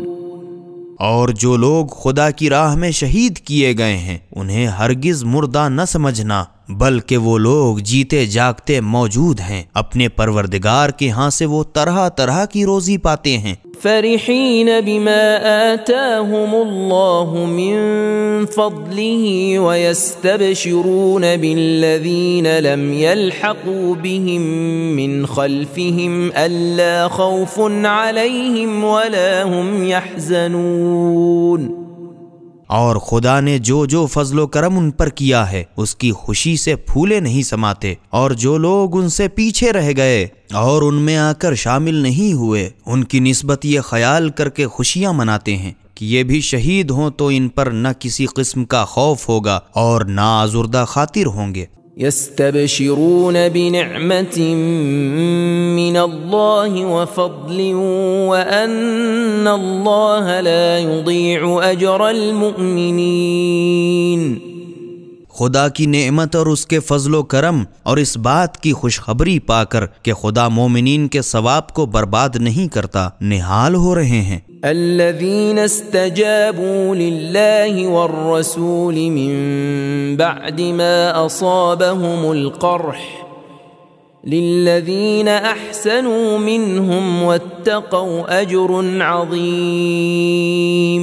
اور جو لوگ خدا کی راہ میں شہید کیے گئے ہیں انہیں ہرگز مردہ نہ سمجھنا، بلکہ وہ لوگ جیتے جاگتے موجود ہیں، اپنے پروردگار کے ہاں سے وہ طرح طرح کی روزی پاتے ہیں۔ فرحين بما آتاهم الله من فضله ويستبشرون بالذين لم يلحقوا بهم من خلفهم ألا خوف عليهم ولا هم يحزنون۔ اور خدا نے جو جو فضل و کرم ان پر کیا ہے اس کی خوشی سے پھولے نہیں سماتے، اور جو لوگ ان سے پیچھے رہ گئے اور ان میں آ کر شامل نہیں ہوئے ان کی نسبت یہ خیال کر کے خوشیاں مناتے ہیں کہ یہ بھی شہید ہوں تو ان پر نہ کسی قسم کا خوف ہوگا اور نہ آزردہ خاطر ہوں گے۔ يستبشرون بنعمة من الله وفضل وأن الله لا يضيع أجر المؤمنين۔ خدا کی نعمت اور اس کے فضل و کرم اور اس بات کی خوشخبری پا کر کہ خدا مومنین کے ثواب کو برباد نہیں کرتا نہال ہو رہے ہیں۔ الذين استجابوا لله والرسول من بعد ما أصابهم القرح للذين أحسنوا منهم واتقوا أجر عظيم۔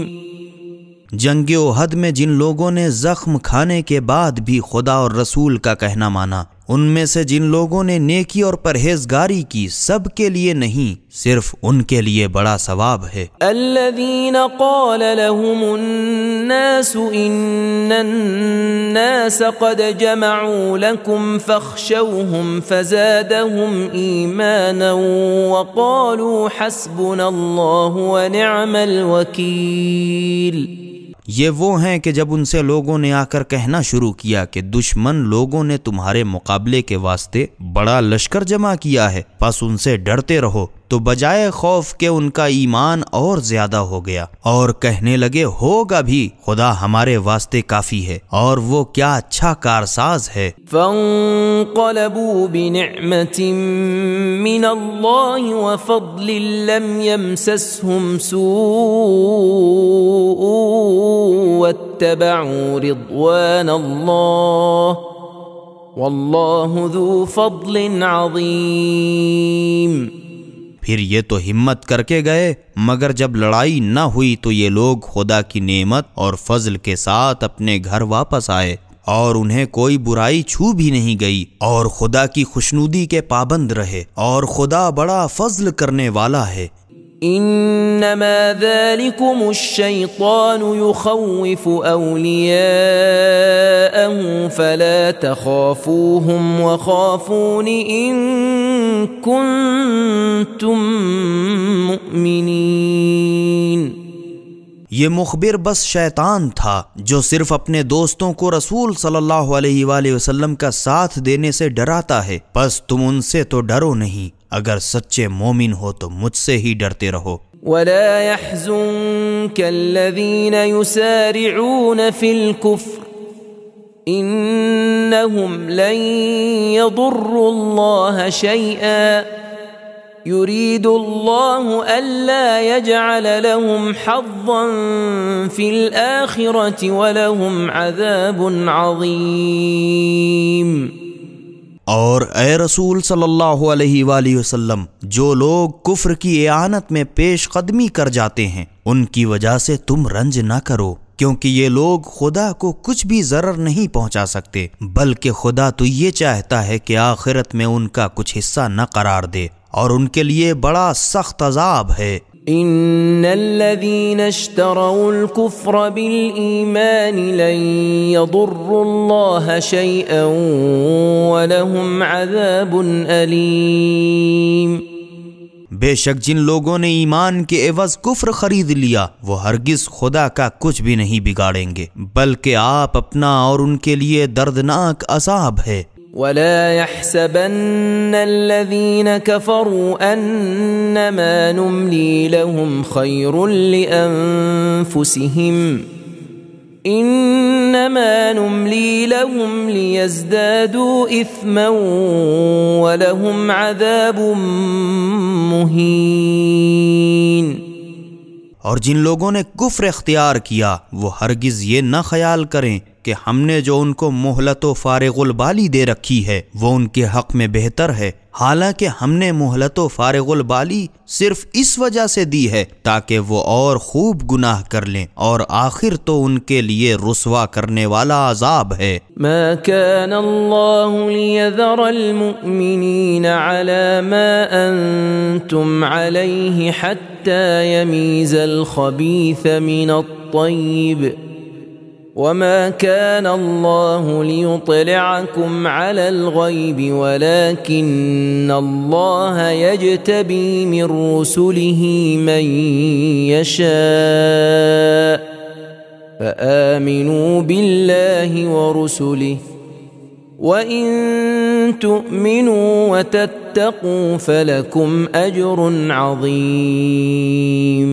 جنگ احد میں جن لوگوں نے زخم کھانے کے بعد بھی خدا اور رسول کا کہنا مانا، ان میں سے جن لوگوں نے نیکی اور پرہیزگاری کی، سب کے لیے نہیں صرف ان کے لیے بڑا ثواب ہے۔ الذين قال لهم الناس إن الناس قد جمعوا لكم فاخشوهم فزادهم إيمانا وقالوا حسبنا الله ونعم الوكيل۔ یہ وہ ہیں کہ جب ان سے لوگوں نے آ کر کہنا شروع کیا کہ دشمن لوگوں نے تمہارے مقابلے کے واسطے بڑا لشکر جمع کیا ہے، پس ان سے ڈرتے رہو، تو بجائے خوف کے ان کا ایمان اور زیادہ ہو گیا، اور کہنے لگے ہوگا بھی خدا ہمارے واسطے کافی ہے، اور وہ کیا اچھا کارساز ہے۔ فانقلبوا بنعمة من الله وفضل لم يمسسهم سوء واتبعوا رضوان الله والله ذو فضل عظيم۔ پھر یہ تو ہمت کر کے گئے، مگر جب لڑائی نہ ہوئی تو یہ لوگ خدا کی نعمت اور فضل کے ساتھ اپنے گھر واپس آئے، اور انہیں کوئی برائی چھو بھی نہیں گئی، اور خدا کی خوشنودی کے پابند رہے، اور خدا بڑا فضل کرنے والا ہے۔ انما ذلكم الشيطان يخوف اولياءه فلا تخافوهم وخافون ان كنتم مؤمنين۔ یہ مخبر بس شیطان تھا جو صرف اپنے دوستوں کو رسول صلی اللہ علیہ وآلہ وسلم کا ساتھ دینے سے ڈراتا ہے، پس تم ان سے تو ڈرو نہیں، اگر سچے مومن ہو تو مجھ سے ہی ڈرتے رہو۔ ولا يحزنك الذين يسارعون في الكفر انهم لن يضروا الله شيئا يريد الله ألا يجعل لهم حظا في الآخرة ولهم عذاب عظيم۔ اور اے رسول صلی اللہ علیہ وآلہ وسلم، جو لوگ کفر کی اعانت میں پیش قدمی کر جاتے ہیں ان کی وجہ سے تم رنج نہ کرو، کیونکہ یہ لوگ خدا کو کچھ بھی ضرر نہیں پہنچا سکتے، بلکہ خدا تو یہ چاہتا ہے کہ آخرت میں ان کا کچھ حصہ نہ قرار دے، اور ان کے لیے بڑا سخت عذاب ہے۔ ان الذين اشتروا الكفر بالإيمان لن يضروا الله شيئا ولهم عذاب أليم۔ بے شک جن لوگوں نے ایمان کے عوض کفر خرید لیا وہ ہرگز خدا کا کچھ بھی نہیں بگاڑیں گے، بلکہ آپ اپنا اور ان کے لیے دردناک عذاب ہے۔ ولا يحسبن الذين كفروا أنما نملي لهم خير لأنفسهم إنما نملي لهم ليزدادوا إثما ولهم عذاب مهين۔ اور جن لوگوں نے کفر اختیار کیا وہ ہرگز یہ نہ خیال کریں کہ ہم نے جو ان کو مہلت و فارغ البالی دے رکھی ہے وہ ان کے حق میں بہتر ہے، حالانکہ ہم نے مہلت و فارغ البالی صرف اس وجہ سے دی ہے تاکہ وہ اور خوب گناہ کر لیں، اور آخر تو ان کے لیے رسوا کرنے والا عذاب ہے۔ ما كان الله ليذر المؤمنين على ما أنتم عليه حتى يميز الخبيث من الطيب وما كان الله ليطلعكم على الغيب ولكن الله يجتبي من رسله من يشاء فآمنوا بالله ورسله وإن تؤمنوا وتتقوا فلكم أجر عظيم۔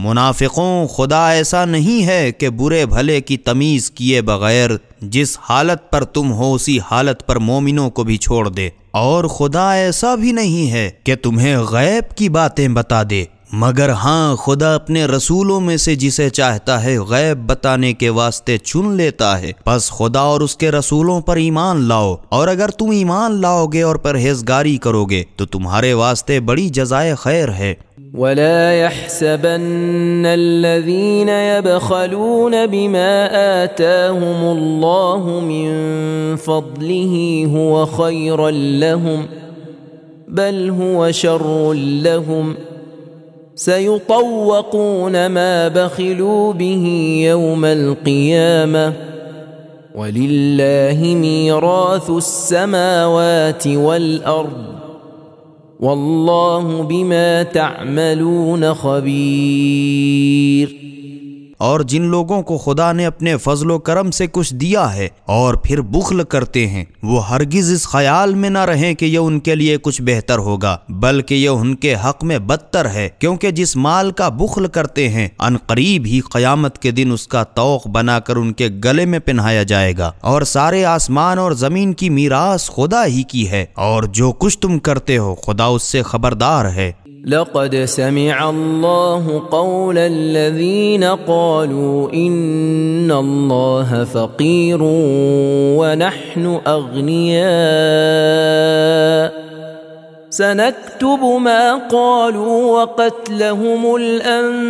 منافقوں، خدا ایسا نہیں ہے کہ برے بھلے کی تمیز کیے بغیر جس حالت پر تم ہو اسی حالت پر مومنوں کو بھی چھوڑ دے، اور خدا ایسا بھی نہیں ہے کہ تمہیں غیب کی باتیں بتا دے، مگر ہاں خدا اپنے رسولوں میں سے جسے چاہتا ہے غیب بتانے کے واسطے چن لیتا ہے، پس خدا اور اس کے رسولوں پر ایمان لاؤ، اور اگر تم ایمان لاؤ گے اور پرہیزگاری کرو گے تو تمہارے واسطے بڑی جزائے خیر ہے۔ ولا يحسبن الذين يبخلون بما آتاهم الله من فضله هو خيرا لهم بل هو شر لهم سيطوقون ما بخلوا به يوم القيامة ولله ميراث السماوات والأرض واللہ بما تعملون خبیر۔ اور جن لوگوں کو خدا نے اپنے فضل و کرم سے کچھ دیا ہے اور پھر بخل کرتے ہیں وہ ہرگز اس خیال میں نہ رہیں کہ یہ ان کے لیے کچھ بہتر ہوگا، بلکہ یہ ان کے حق میں بدتر ہے، کیونکہ جس مال کا بخل کرتے ہیں ان قریب ہی قیامت کے دن اس کا طوق بنا کر ان کے گلے میں پہنایا جائے گا، اور سارے آسمان اور زمین کی میراث خدا ہی کی ہے، اور جو کچھ تم کرتے ہو خدا اس سے خبردار ہے۔ لقد سمع الله قول الذين قالوا إن الله فقير ونحن أغنياء سنكتب ما قالوا وقتلهم الأنبياء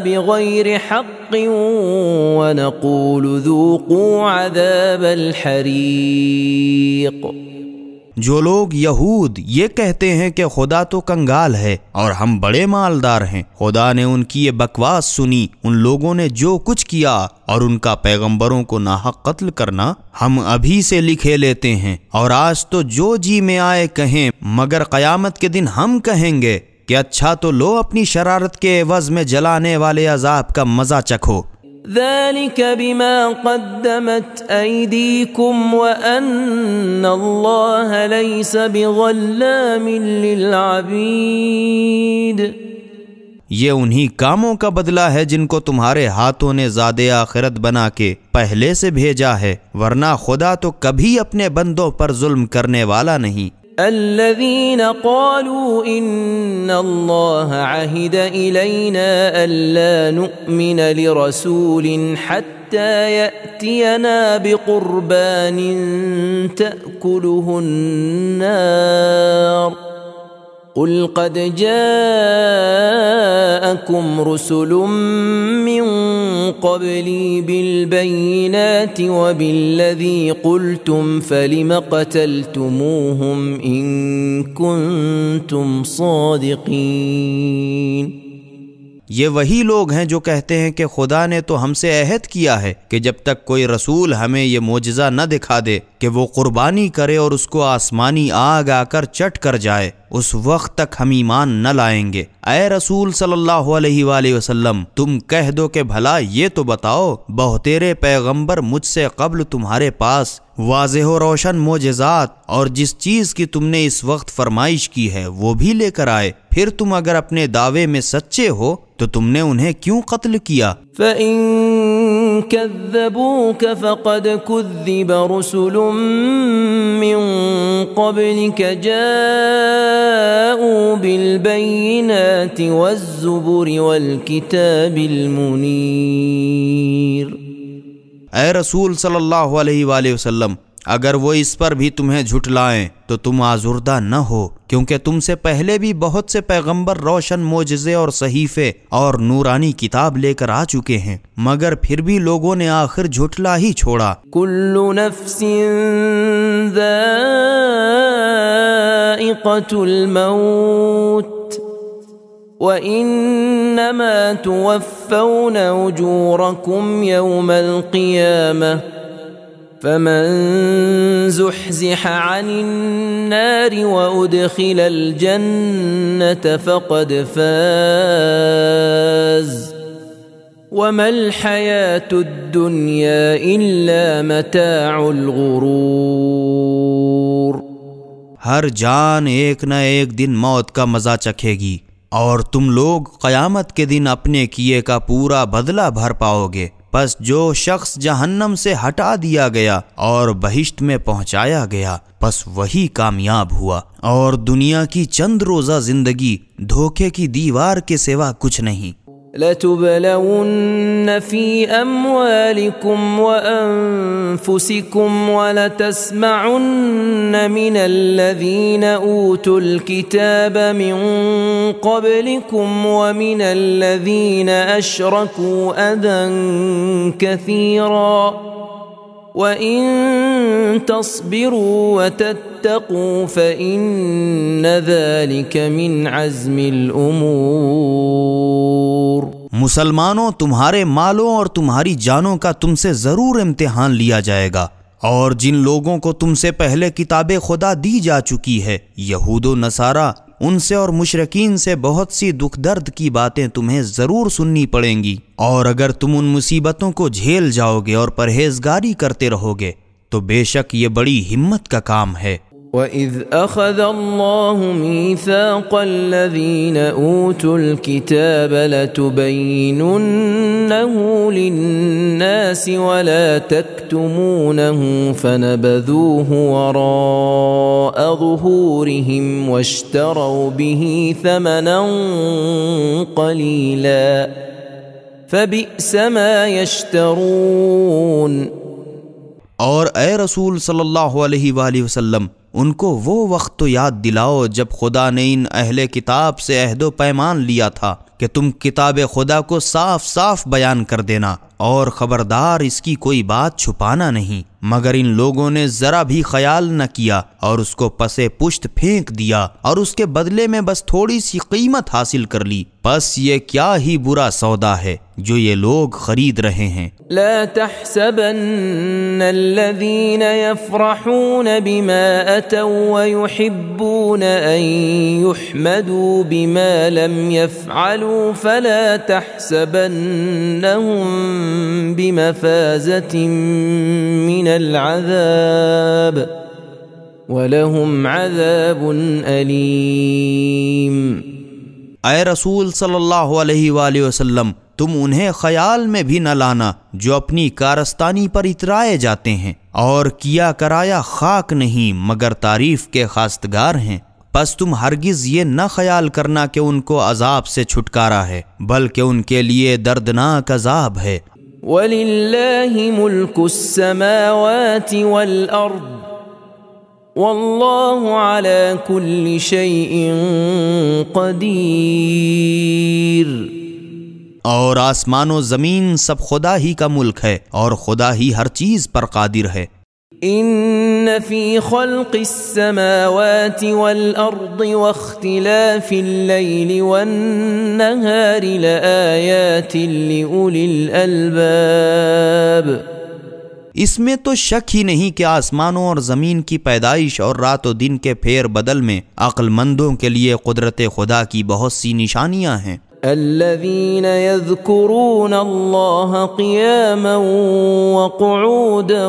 بغير حق ونقول ذوقوا عذاب الحريق۔ جو لوگ یہود یہ کہتے ہیں کہ خدا تو کنگال ہے اور ہم بڑے مالدار ہیں، خدا نے ان کی یہ بکواس سنی، ان لوگوں نے جو کچھ کیا اور ان کا پیغمبروں کو ناحق قتل کرنا ہم ابھی سے لکھے لیتے ہیں، اور آج تو جو جی میں آئے کہیں، مگر قیامت کے دن ہم کہیں گے کہ اچھا تو لو اپنی شرارت کے عوض میں جلانے والے عذاب کا مزہ چکھو۔ ذلك بما قدمت أيديكم وأن الله ليس بظلام للعبيد۔ یہ انہی کاموں کا بدلہ ہے جن کو تمہارے ہاتھوں نے زاد آخرت بنا کے پہلے سے بھیجا ہے، ورنہ خدا تو کبھی اپنے بندوں پر ظلم کرنے والا نہیں۔ الذين قالوا إن الله عهد إلينا ألا نؤمن لرسول حتى يأتينا بقربان تأكله النار قل قد جاءكم رسل من قبلي بالبينات وبالذي قلتم فلم قتلتموهم إن كنتم صادقين۔ یہ وہی لوگ ہیں جو کہتے ہیں کہ خدا نے تو ہم سے عہد کیا ہے کہ جب تک کوئی رسول ہمیں یہ معجزہ نہ دکھا دے کہ وہ قربانی کرے اور اس کو آسمانی آگ آ کر چٹ کر جائے، اس وقت تک ہم ایمان نہ لائیں گے۔ اے رسول صلی اللہ علیہ وآلہ وسلم، تم کہہ دو کہ بھلا یہ تو بتاؤ بہتیرے پیغمبر مجھ سے قبل تمہارے پاس واضح و روشن معجزات اور جس چیز کی تم نے اس وقت فرمائش کی ہے وہ بھی لے کر آئے، پھر تم اگر اپنے دعوے میں سچے ہو تو تم نے انہیں کیوں قتل کیا؟ فَإِن كَذَّبُوكَ فَقَدْ كُذِّبَ رُسُلٌ مِّن قَبْلِكَ جَاءُوا بِالْبَيِّنَاتِ وَالزُّبُرِ وَالْكِتَابِ الْمُنِيرِ۔ اے رسول صلی اللہ علیہ وآلہ وسلم، اگر وہ اس پر بھی تمہیں جھٹلائیں تو تم آزردہ نہ ہو، کیونکہ تم سے پہلے بھی بہت سے پیغمبر روشن معجزے اور صحیفے اور نورانی کتاب لے کر آ چکے ہیں، مگر پھر بھی لوگوں نے آخر جھٹلا ہی چھوڑا۔ کل نفس ذائقۃ الموت وَإِنَّمَا تُوَفَّوْنَ أُجُورَكُمْ يَوْمَ الْقِيَامَةِ فَمَنْ زُحْزِحَ عَنِ النَّارِ وَأُدْخِلَ الْجَنَّةَ فَقَدْ فَازَ وَمَا الْحَيَاةُ الدُّنْيَا إِلَّا مَتَاعُ الْغُرُورِ۔ ہر جان ایک نہ ایک دن موت کا مزہ چکھے گی، اور تم لوگ قیامت کے دن اپنے کیے کا پورا بدلہ بھر پاؤ گے۔ پس جو شخص جہنم سے ہٹا دیا گیا اور بہشت میں پہنچایا گیا، پس وہی کامیاب ہوا، اور دنیا کی چند روزہ زندگی دھوکے کی دیوار کے سوا کچھ نہیں۔ لَتُبْلَوُنَّ فِي أَمْوَالِكُمْ وَأَنفُسِكُمْ وَلَتَسْمَعُنَّ مِنَ الَّذِينَ أُوتُوا الْكِتَابَ مِنْ قَبْلِكُمْ وَمِنَ الَّذِينَ أَشْرَكُوا أَذًى كَثِيرًا وَإِن تَصْبِرُوا وَتَتَّقُوا فَإِنَّ ذَلِكَ مِنْ عَزْمِ الْأُمُورِ۔ مسلمانوں، تمہارے مالوں اور تمہاری جانوں کا تم سے ضرور امتحان لیا جائے گا، اور جن لوگوں کو تم سے پہلے کتاب خدا دی جا چکی ہے، یہود و نصارہ، ان سے اور مشرکین سے بہت سی دکھ درد کی باتیں تمہیں ضرور سننی پڑیں گی، اور اگر تم ان مصیبتوں کو جھیل جاؤ گے اور پرہیزگاری کرتے رہو گے تو بے شک یہ بڑی ہمت کا کام ہے۔ وَإِذْ أَخَذَ اللَّهُ مِيثَاقَ الَّذِينَ أُوتُوا الْكِتَابَ لَتُبَيِّنُنَّهُ لِلنَّاسِ وَلَا تَكْتُمُونَهُ فَنَبَذُوهُ وَرَاءَ ظُهُورِهِمْ وَاشْتَرَوْا بِهِ ثَمَنًا قَلِيلًا فَبِئْسَ مَا يَشْتَرُونَ۔ اور اے رسول صلی اللہ علیہ وآلہ وسلم، ان کو وہ وقت تو یاد دلاؤ جب خدا نے ان اہل کتاب سے عہد و پیمان لیا تھا کہ تم کتاب خدا کو صاف صاف بیان کر دینا اور خبردار اس کی کوئی بات چھپانا نہیں، مگر ان لوگوں نے ذرا بھی خیال نہ کیا اور اس کو پسے پشت پھینک دیا اور اس کے بدلے میں بس تھوڑی سی قیمت حاصل کر لی۔ بس یہ کیا ہی برا سودا ہے جو یہ لوگ خرید رہے ہیں۔ لا تحسبن الذين يفرحون بما أتوا ويحبون أن يحمدوا بما لم يفعلوا فلا تحسبنهم بمفازة من العذاب ولهم عذاب أليم۔ اے رسول صلی اللہ علیہ وآلہ وسلم، تم انہیں خیال میں بھی نہ لانا جو اپنی کارستانی پر اترائے جاتے ہیں اور کیا کرایا خاک نہیں مگر تعریف کے خواستگار ہیں۔ پس تم ہرگز یہ نہ خیال کرنا کہ ان کو عذاب سے چھٹکارا ہے، بلکہ ان کے لیے دردناک عذاب ہے۔ وَلِلَّهِ مُلْكُ السَّمَاوَاتِ وَالْأَرْضِ وَاللَّهُ عَلَى كُلِّ شَيْءٍ قَدِيرٌ۔ اور آسمان و زمین سب خدا ہی کا ملک ہے اور خدا ہی ہر چیز پر قادر ہے۔ ان فی خلق السماوات والارض واختلاف اللیل والنہار لآیات لأولی الالباب۔ اس میں تو شک ہی نہیں کہ آسمانوں اور زمین کی پیدائش اور رات و دن کے پھیر بدل میں عقل مندوں کے لیے قدرت خدا کی بہت سی نشانیاں ہیں۔ الذين يذكرون الله قياما وقعودا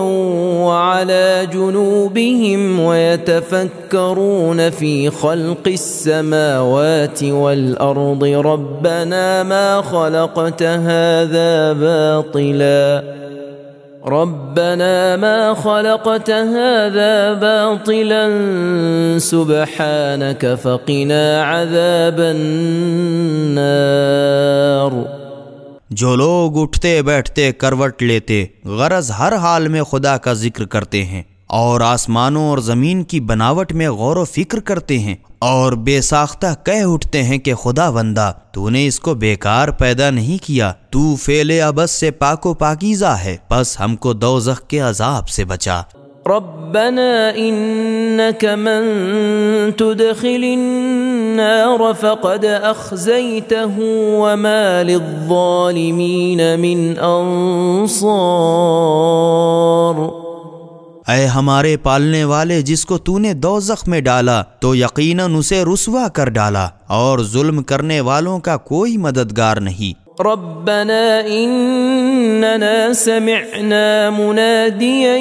وعلى جنوبهم ويتفكرون في خلق السماوات والأرض ربنا ما خلقت هذا باطلا سبحانك فقنا عذاب النار۔ جو لوگ اٹھتے بیٹھتے کروٹ لیتے غرض ہر حال میں خدا کا ذکر کرتے ہیں اور آسمانوں اور زمین کی بناوٹ میں غور و فکر کرتے ہیں اور بے ساختہ کہہ اٹھتے ہیں کہ خدا بندہ تو نے اس کو بیکار پیدا نہیں کیا، تو فعل عبث سے پاک و پاکیزہ ہے، بس ہم کو دوزخ کے عذاب سے بچا۔ ربنا انك من تدخل النار فقد اخزيته وما للظالمين من انصار۔ اے ہمارے پالنے والے، جس کو تو نے دوزخ میں ڈالا تو یقیناً اسے رسوا کر ڈالا اور ظلم کرنے والوں کا کوئی مددگار نہیں۔ ربنا اننا سمعنا مناديا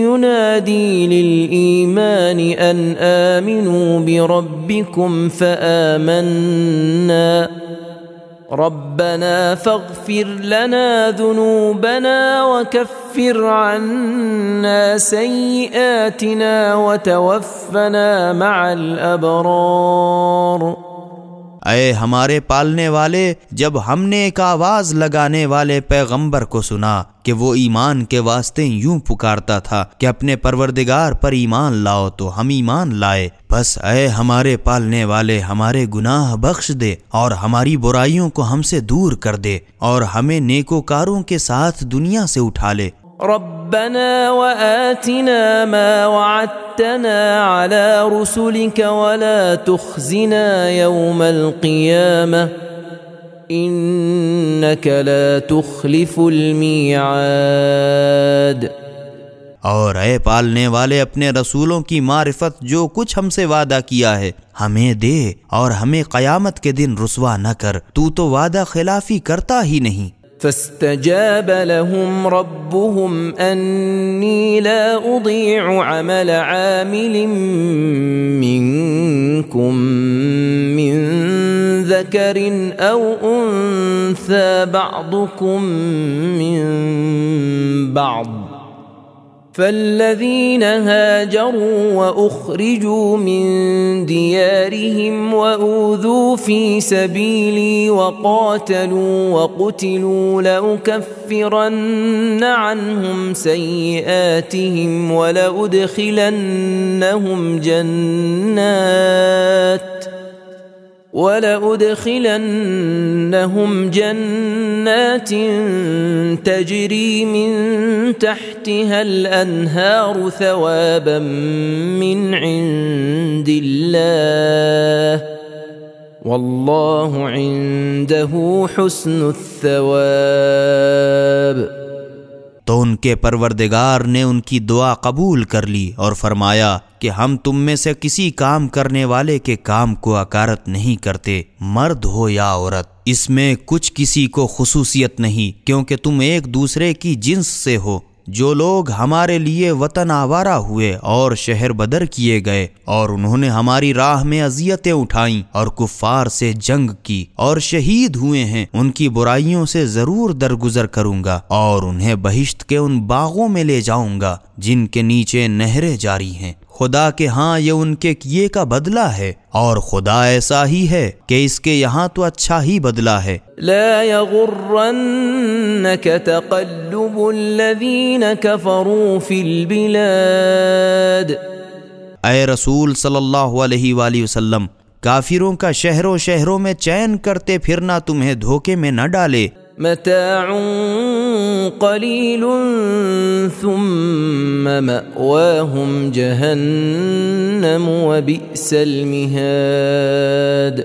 ينادي للإيمان ان آمنوا بربكم فآمنا ربنا فاغفر لنا ذنوبنا وكفر عنا سيئاتنا وتوفنا مع الأبرار۔ اے ہمارے پالنے والے، جب ہم نے ایک آواز لگانے والے پیغمبر کو سنا کہ وہ ایمان کے واسطے یوں پکارتا تھا کہ اپنے پروردگار پر ایمان لاؤ، تو ہم ایمان لائے، بس اے ہمارے پالنے والے ہمارے گناہ بخش دے اور ہماری برائیوں کو ہم سے دور کر دے اور ہمیں نیکوکاروں کے ساتھ دنیا سے اٹھا لے۔ ربنا وآتنا ما وعدتنا على رسلك ولا تخزنا يوم القيامة إنك لا تخلف الميعاد۔ اور اے پالنے والے، اپنے رسولوں کی معرفت جو کچھ ہم سے وعدہ کیا ہے ہمیں دے اور ہمیں قیامت کے دن رسوا نہ کر، تو وعدہ خلافی کرتا ہی نہیں۔ فاستجاب لهم ربهم أني لا أضيع عمل عامل منكم من ذكر أو أنثى بعضكم من بعض فالذين هاجروا وأخرجوا من ديارهم وأوذوا في سبيلي وقاتلوا وقتلوا لأكفرن عنهم سيئاتهم ولأدخلنهم جنات تجري من تحتها الأنهار ثوابا من عند الله والله عنده حسن الثواب۔ تو ان کے پروردگار نے ان کی دعا قبول کر لی اور فرمایا کہ ہم تم میں سے کسی کام کرنے والے کے کام کو اکارت نہیں کرتے، مرد ہو یا عورت۔ اس میں کچھ کسی کو خصوصیت نہیں، کیونکہ تم ایک دوسرے کی جنس سے ہو۔ جو لوگ ہمارے لیے وطن آوارہ ہوئے اور شہر بدر کیے گئے اور انہوں نے ہماری راہ میں اذیتیں اٹھائیں اور کفار سے جنگ کی اور شہید ہوئے ہیں، ان کی برائیوں سے ضرور درگزر کروں گا اور انہیں بہشت کے ان باغوں میں لے جاؤں گا جن کے نیچے نہریں جاری ہیں۔ خدا کے ہاں یہ ان کے کیے کا بدلہ ہے، اور خدا ایسا ہی ہے کہ اس کے یہاں تو اچھا ہی بدلہ ہے۔ لا يغرنك تقلب الذين كفروا في البلاد۔ اے رسول صلی اللہ علیہ وآلہ وسلم، کافروں کا شہروں میں چین کرتے پھرنا تمہیں دھوکے میں نہ ڈالے۔ متاع قلیل ثم مأواہم جہنم وبئس المہاد۔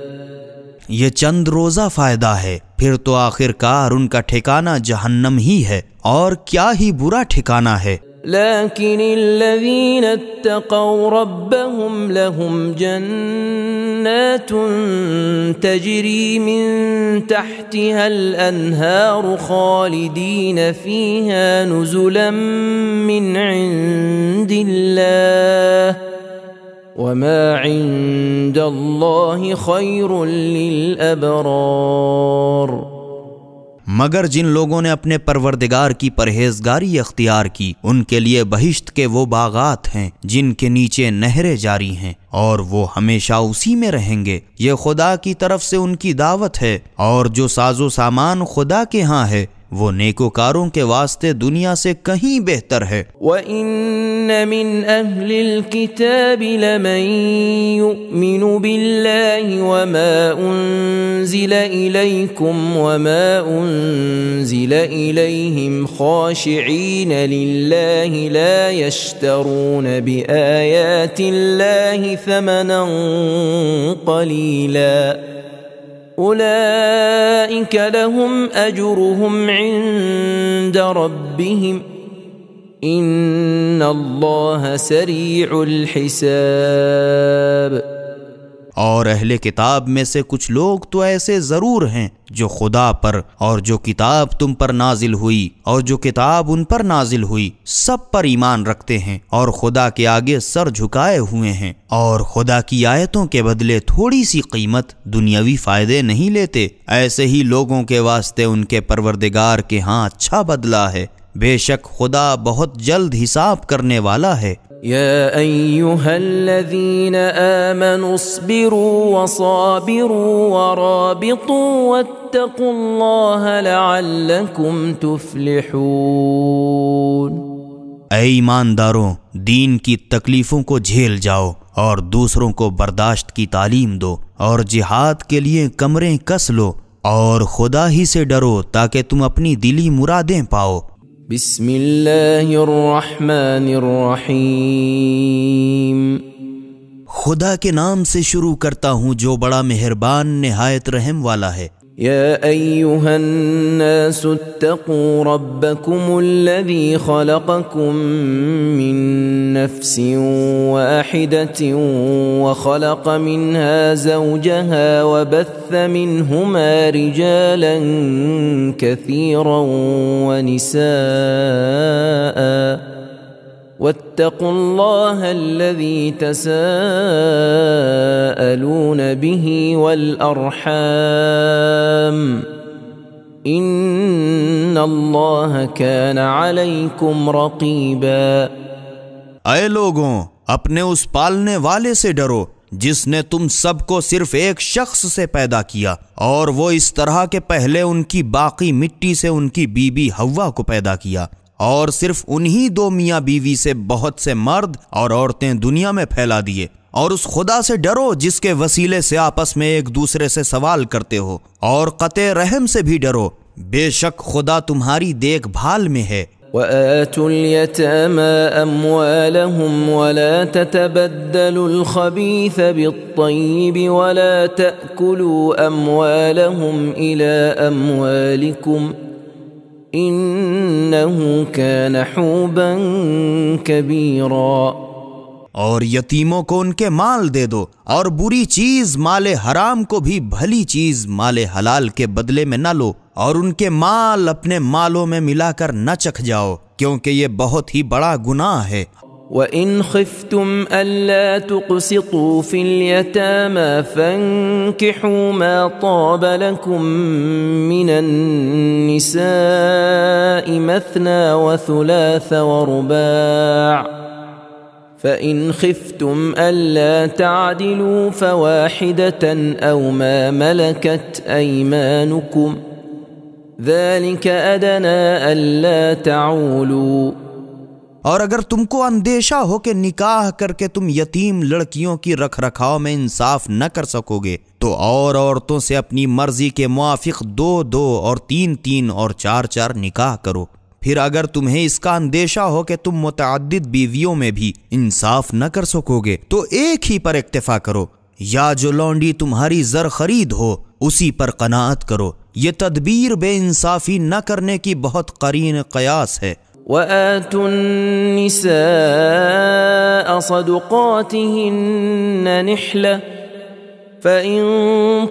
یہ چند روزہ فائدہ ہے، پھر تو آخر کار ان کا ٹھکانہ جہنم ہی ہے، اور کیا ہی برا ٹھکانہ ہے۔ لیکن الذین اتقوا ربهم لهم جنات تجری من تحتها الانہار خالدین فیها نزلا من عند اللہ وما عند اللہ خیر للابرار۔ مگر جن لوگوں نے اپنے پروردگار کی پرہیزگاری اختیار کی، ان کے لیے بہشت کے وہ باغات ہیں جن کے نیچے نہریں جاری ہیں، اور وہ ہمیشہ اسی میں رہیں گے۔ یہ خدا کی طرف سے ان کی دعوت ہے، اور جو ساز و سامان خدا کے ہاں ہے وہ نیکوکاروں کے واسطے دنیا سے کہیں بہتر ہے۔ وَإِنَّ مِنْ أَهْلِ الْكِتَابِ لَمَنْ يُؤْمِنُ بِاللَّهِ وَمَا أُنزِلَ إِلَيْكُمْ وَمَا أُنزِلَ إِلَيْهِمْ خَاشِعِينَ لِلَّهِ لَا يَشْتَرُونَ بِآيَاتِ اللَّهِ ثَمَنًا قَلِيلًا اولئک لهم اجرهم عند ربهم ان اللہ سریع الحساب۔ اور اہل کتاب میں سے کچھ لوگ تو ایسے ضرور ہیں جو خدا پر اور جو کتاب تم پر نازل ہوئی اور جو کتاب ان پر نازل ہوئی سب پر ایمان رکھتے ہیں اور خدا کے آگے سر جھکائے ہوئے ہیں، اور خدا کی آیتوں کے بدلے تھوڑی سی قیمت دنیاوی فائدے نہیں لیتے۔ ایسے ہی لوگوں کے واسطے ان کے پروردگار کے ہاں اچھا بدلہ ہے، بے شک خدا بہت جلد حساب کرنے والا ہے۔ يا أيها الذين آمنوا اصبروا وصابروا ورابطوا واتقوا الله لعلكم تفلحون۔ اے ایمانداروں، دین کی تکلیفوں کو جھیل جاؤ اور دوسروں کو برداشت کی تعلیم دو، اور جہاد کے لیے کمریں کس لو، اور خدا ہی سے ڈرو تاکہ تم اپنی دلی مرادیں پاؤ۔ بسم اللہ الرحمن الرحیم۔ خدا کے نام سے شروع کرتا ہوں جو بڑا مہربان نہایت رحم والا ہے۔ يا أيها الناس اتقوا ربكم الذي خلقكم من نفس واحدة وخلق منها زوجها وبث منهما رجالا كثيرا ونساء واتقوا الله الذي تساءلون به والأرحام إن الله كان عليكم رقيبا۔ اے لوگوں اپنے اس پالنے والے سے ڈرو جس نے تم سب کو صرف ایک شخص سے پیدا کیا، اور وہ اس طرح کہ پہلے ان کی باقی مٹی سے ان کی بیوی حوا کو پیدا کیا، اور صرف انہی دو میاں بیوی سے بہت سے مرد اور عورتیں دنیا میں پھیلا دیے۔ اور اس خدا سے ڈرو جس کے وسیلے سے آپس میں ایک دوسرے سے سوال کرتے ہو، اور قطع رحم سے بھی ڈرو، بے شک خدا تمہاری دیکھ بھال میں ہے۔ وآتوا اليتامى أموالهم ولا تتبدلوا الخبيث بالطيب ولا تأكلوا أموالهم إلى أموالكم إنه كان حوبا كبيرا۔ اور یتیموں کو ان کے مال دے دو، اور بری چیز مال حرام کو بھی بھلی چیز مال حلال کے بدلے میں نہ لو، اور ان کے مال اپنے مالوں میں ملا کر نہ چکھ جاؤ، کیونکہ یہ بہت ہی بڑا گناہ ہے۔ وَإِنْ خِفْتُمْ أَلَّا تُقْسِطُوا فِي الْيَتَامَى فَانكِحُوا مَا طَابَ لَكُم مِّنَ النِّسَاءِ مَثْنَىٰ وَثُلَاثَ وَرُبَاعَ فَإِنْ خِفْتُمْ أَلَّا تَعْدِلُوا فَوَاحِدَةً أَوْ مَا مَلَكَتْ أَيْمَانُكُمْ ذَلِكَ أَدْنَىٰ أَلَّا تَعُولُوا۔ اور اگر تم کو اندیشہ ہو کہ نکاح کر کے تم یتیم لڑکیوں کی رکھ رکھاؤ میں انصاف نہ کر سکو گے تو اور عورتوں سے اپنی مرضی کے موافق 2 اور 3 اور 4 نکاح کرو۔ پھر اگر تمہیں اس کا اندیشہ ہو کہ تم متعدد بیویوں میں بھی انصاف نہ کر سکو گے تو ایک ہی پر اکتفا کرو، یا جو لونڈی تمہاری زر خرید ہو اسی پر قناعت کرو۔ یہ تدبیر بے انصافی نہ کرنے کی بہت قرین قیاس ہے۔ وَآتُوا النِّسَاءَ صَدُقَاتِهِنَّ نِحْلَةً فَإِن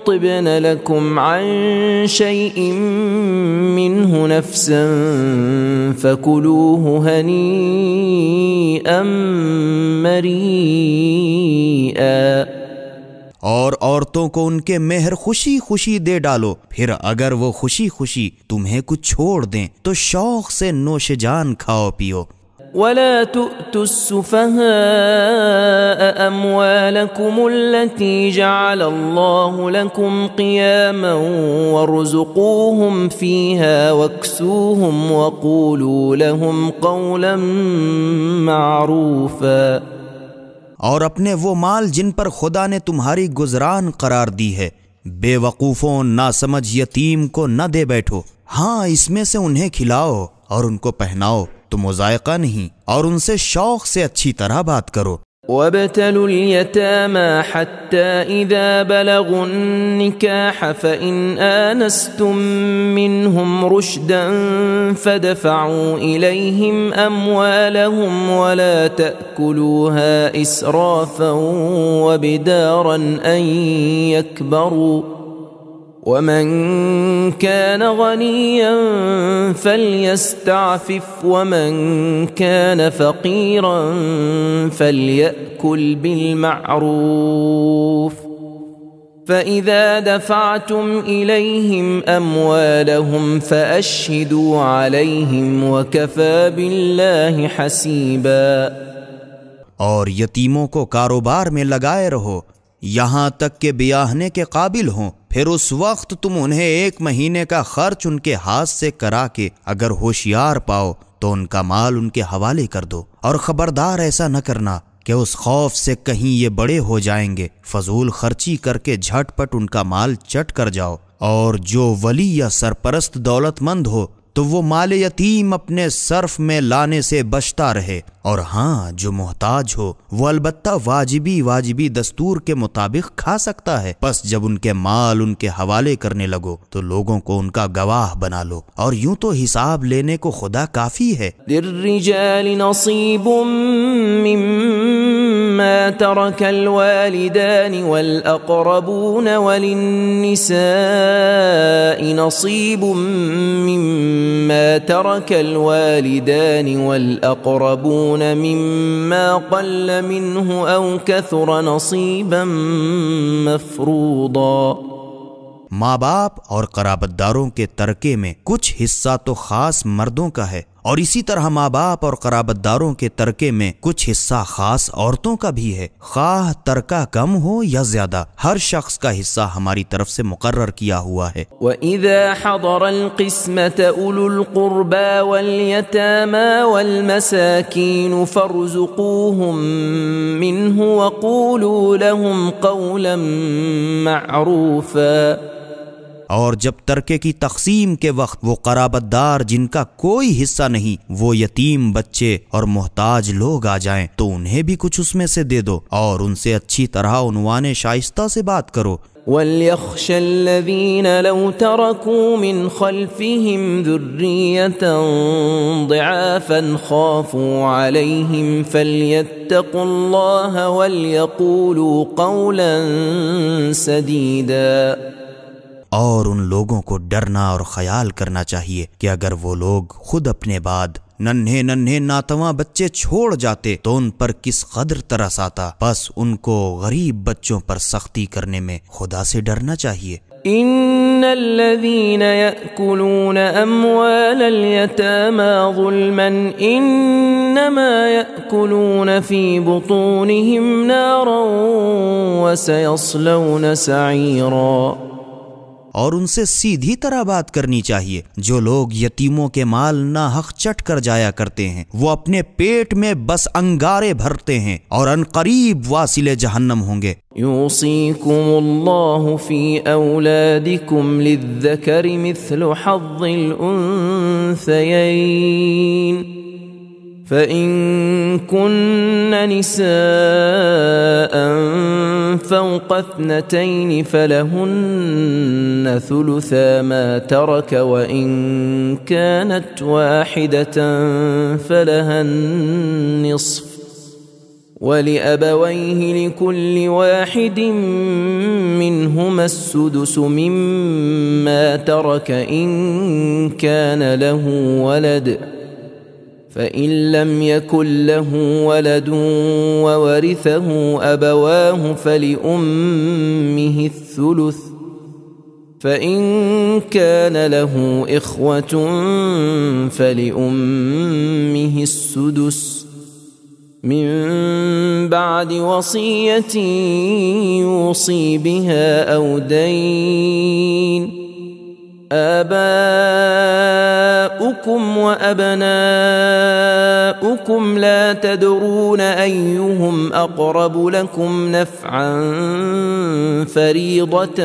طِبْنَ لَكُمْ عَن شَيْءٍ مِّنْهُ نَفْسًا فَكُلُوهُ هَنِيئًا مَّرِيئًا۔ اور عورتوں کو ان کے مہر خوشی خوشی دے ڈالو، پھر اگر وہ خوشی خوشی تمہیں کچھ چھوڑ دیں تو شوق سے نوش جان کھاؤ پیو۔ وَلَا تُؤْتُوا السُّفَهَاءَ أَمْوَالَكُمُ الَّتِي جَعَلَ اللَّهُ لَكُمْ قِيَامًا وَارْزُقُوهُمْ فِيهَا وَاكْسُوهُمْ وَقُولُوا لَهُمْ قَوْلًا مَّعْرُوفًا۔ اور اپنے وہ مال جن پر خدا نے تمہاری گزران قرار دی ہے بے وقوفوں ناسمجھ یتیم کو نہ دے بیٹھو، ہاں اس میں سے انہیں کھلاؤ اور ان کو پہناؤ تو مذائقہ نہیں، اور ان سے شوق سے اچھی طرح بات کرو۔ وَابْتَلُوا الْيَتَامَى حَتَّى إِذَا بَلَغُوا النِّكَاحَ فَإِنْ آنَسْتُمْ مِنْهُمْ رُشْدًا فَادْفَعُوا إِلَيْهِمْ أَمْوَالَهُمْ وَلَا تَأْكُلُوهَا إِسْرَافًا وَبِدَارًا أَنْ يَكْبَرُوا وَمَنْ كَانَ غَنِيًّا فَلْيَسْتَعْفِفْ وَمَنْ كَانَ فَقِيرًا فَلْيَأْكُلْ بِالْمَعْرُوفِ فَإِذَا دَفَعْتُمْ إِلَيْهِمْ أَمْوَالَهُمْ فَأَشْهِدُوا عَلَيْهِمْ وَكَفَى بِاللَّهِ حَسِيبًا۔ اور یتیموں کو کاروبار میں لگائے رہو یہاں تک کہ بیاہنے کے قابل ہوں، پھر اس وقت تم انہیں 1 مہینے کا خرچ ان کے ہاتھ سے کرا کے اگر ہوشیار پاؤ تو ان کا مال ان کے حوالے کر دو، اور خبردار ایسا نہ کرنا کہ اس خوف سے کہیں یہ بڑے ہو جائیں گے فضول خرچی کر کے جھٹ پٹ ان کا مال چٹ کر جاؤ۔ اور جو ولی یا سرپرست دولت مند ہو تو وہ مال یتیم اپنے صرف میں لانے سے بچتا رہے، اور ہاں جو محتاج ہو وہ البتہ واجبی دستور کے مطابق کھا سکتا ہے۔ پس جب ان کے مال ان کے حوالے کرنے لگو تو لوگوں کو ان کا گواہ بنا لو، اور یوں تو حساب لینے کو خدا کافی ہے۔ للرجال نصیب مما ترك الوالدان والأقربون وللنساء نصيب مما ترك الوالدان والأقربون مما قل منه أو كثر نصيبا مفروضا۔ ماں باپ اور قرابت داروں کے ترکے میں کچھ حصہ تو خاص مردوں کا ہے اور اسی طرح ماں باپ اور قرابتداروں کے ترکے میں کچھ حصہ خاص عورتوں کا بھی ہے، خواہ ترکہ کم ہو یا زیادہ، ہر شخص کا حصہ ہماری طرف سے مقرر کیا ہوا ہے۔ وَإِذَا حَضَرَ الْقِسْمَةَ أُولُو الْقُرْبَى وَالْيَتَامَى وَالْمَسَاكِينُ فَارْزُقُوهُم مِّنْهُ وَقُولُوا لَهُمْ قَوْلًا مَّعْرُوفًا۔ اور جب ترکے کی تقسیم کے وقت وہ قرابت دار جن کا کوئی حصہ نہیں، وہ یتیم بچے اور محتاج لوگ آ جائیں تو انہیں بھی کچھ اس میں سے دے دو اور ان سے اچھی طرح عنوان شائستہ سے بات کرو۔ وَلْيَخْشَ الَّذِينَ لَوْ تَرَكُوا مِنْ خَلْفِهِمْ ذُرِّيَّةً ضِعَافًا خَافُوا عَلَيْهِمْ فَلْيَتَّقُوا اللَّهَ وَلْيَقُولُوا قَوْلًا سَدِيدًا۔ اور ان لوگوں کو ڈرنا اور خیال کرنا چاہیے کہ اگر وہ لوگ خود اپنے بعد ننھے ننھے ناتواں بچے چھوڑ جاتے تو ان پر کس قدر ترس آتا، بس ان کو غریب بچوں پر سختی کرنے میں خدا سے ڈرنا چاہیے۔ ان الذين يأكلون اموال اليتامى ظلما انما يأكلون في بطونهم نارا وسيصلون سعيرا۔ اور ان سے سیدھی طرح بات کرنی چاہیے، جو لوگ یتیموں کے مال ناحق چٹ کر جایا کرتے ہیں وہ اپنے پیٹ میں بس انگارے بھرتے ہیں اور عنقریب واصل جہنم ہوں گے۔ يوصيكم الله في أولادكم للذكر مثل حظ الأنثيين فإن كن نساء فوق 2 فلهن ثلثا ما ترك وإن كانت واحدة فلها النصف ولأبويه لكل واحد منهما السدس مما ترك إن كان له ولد فإن لم يكن له ولد وورثه أبواه فلأمه الثلث فإن كان له إخوة فلأمه السدس من بعد وصية يوصي بها أو دين آباؤكم وأبناؤكم لا تدرون أيهم أقرب لكم نفعا فريضة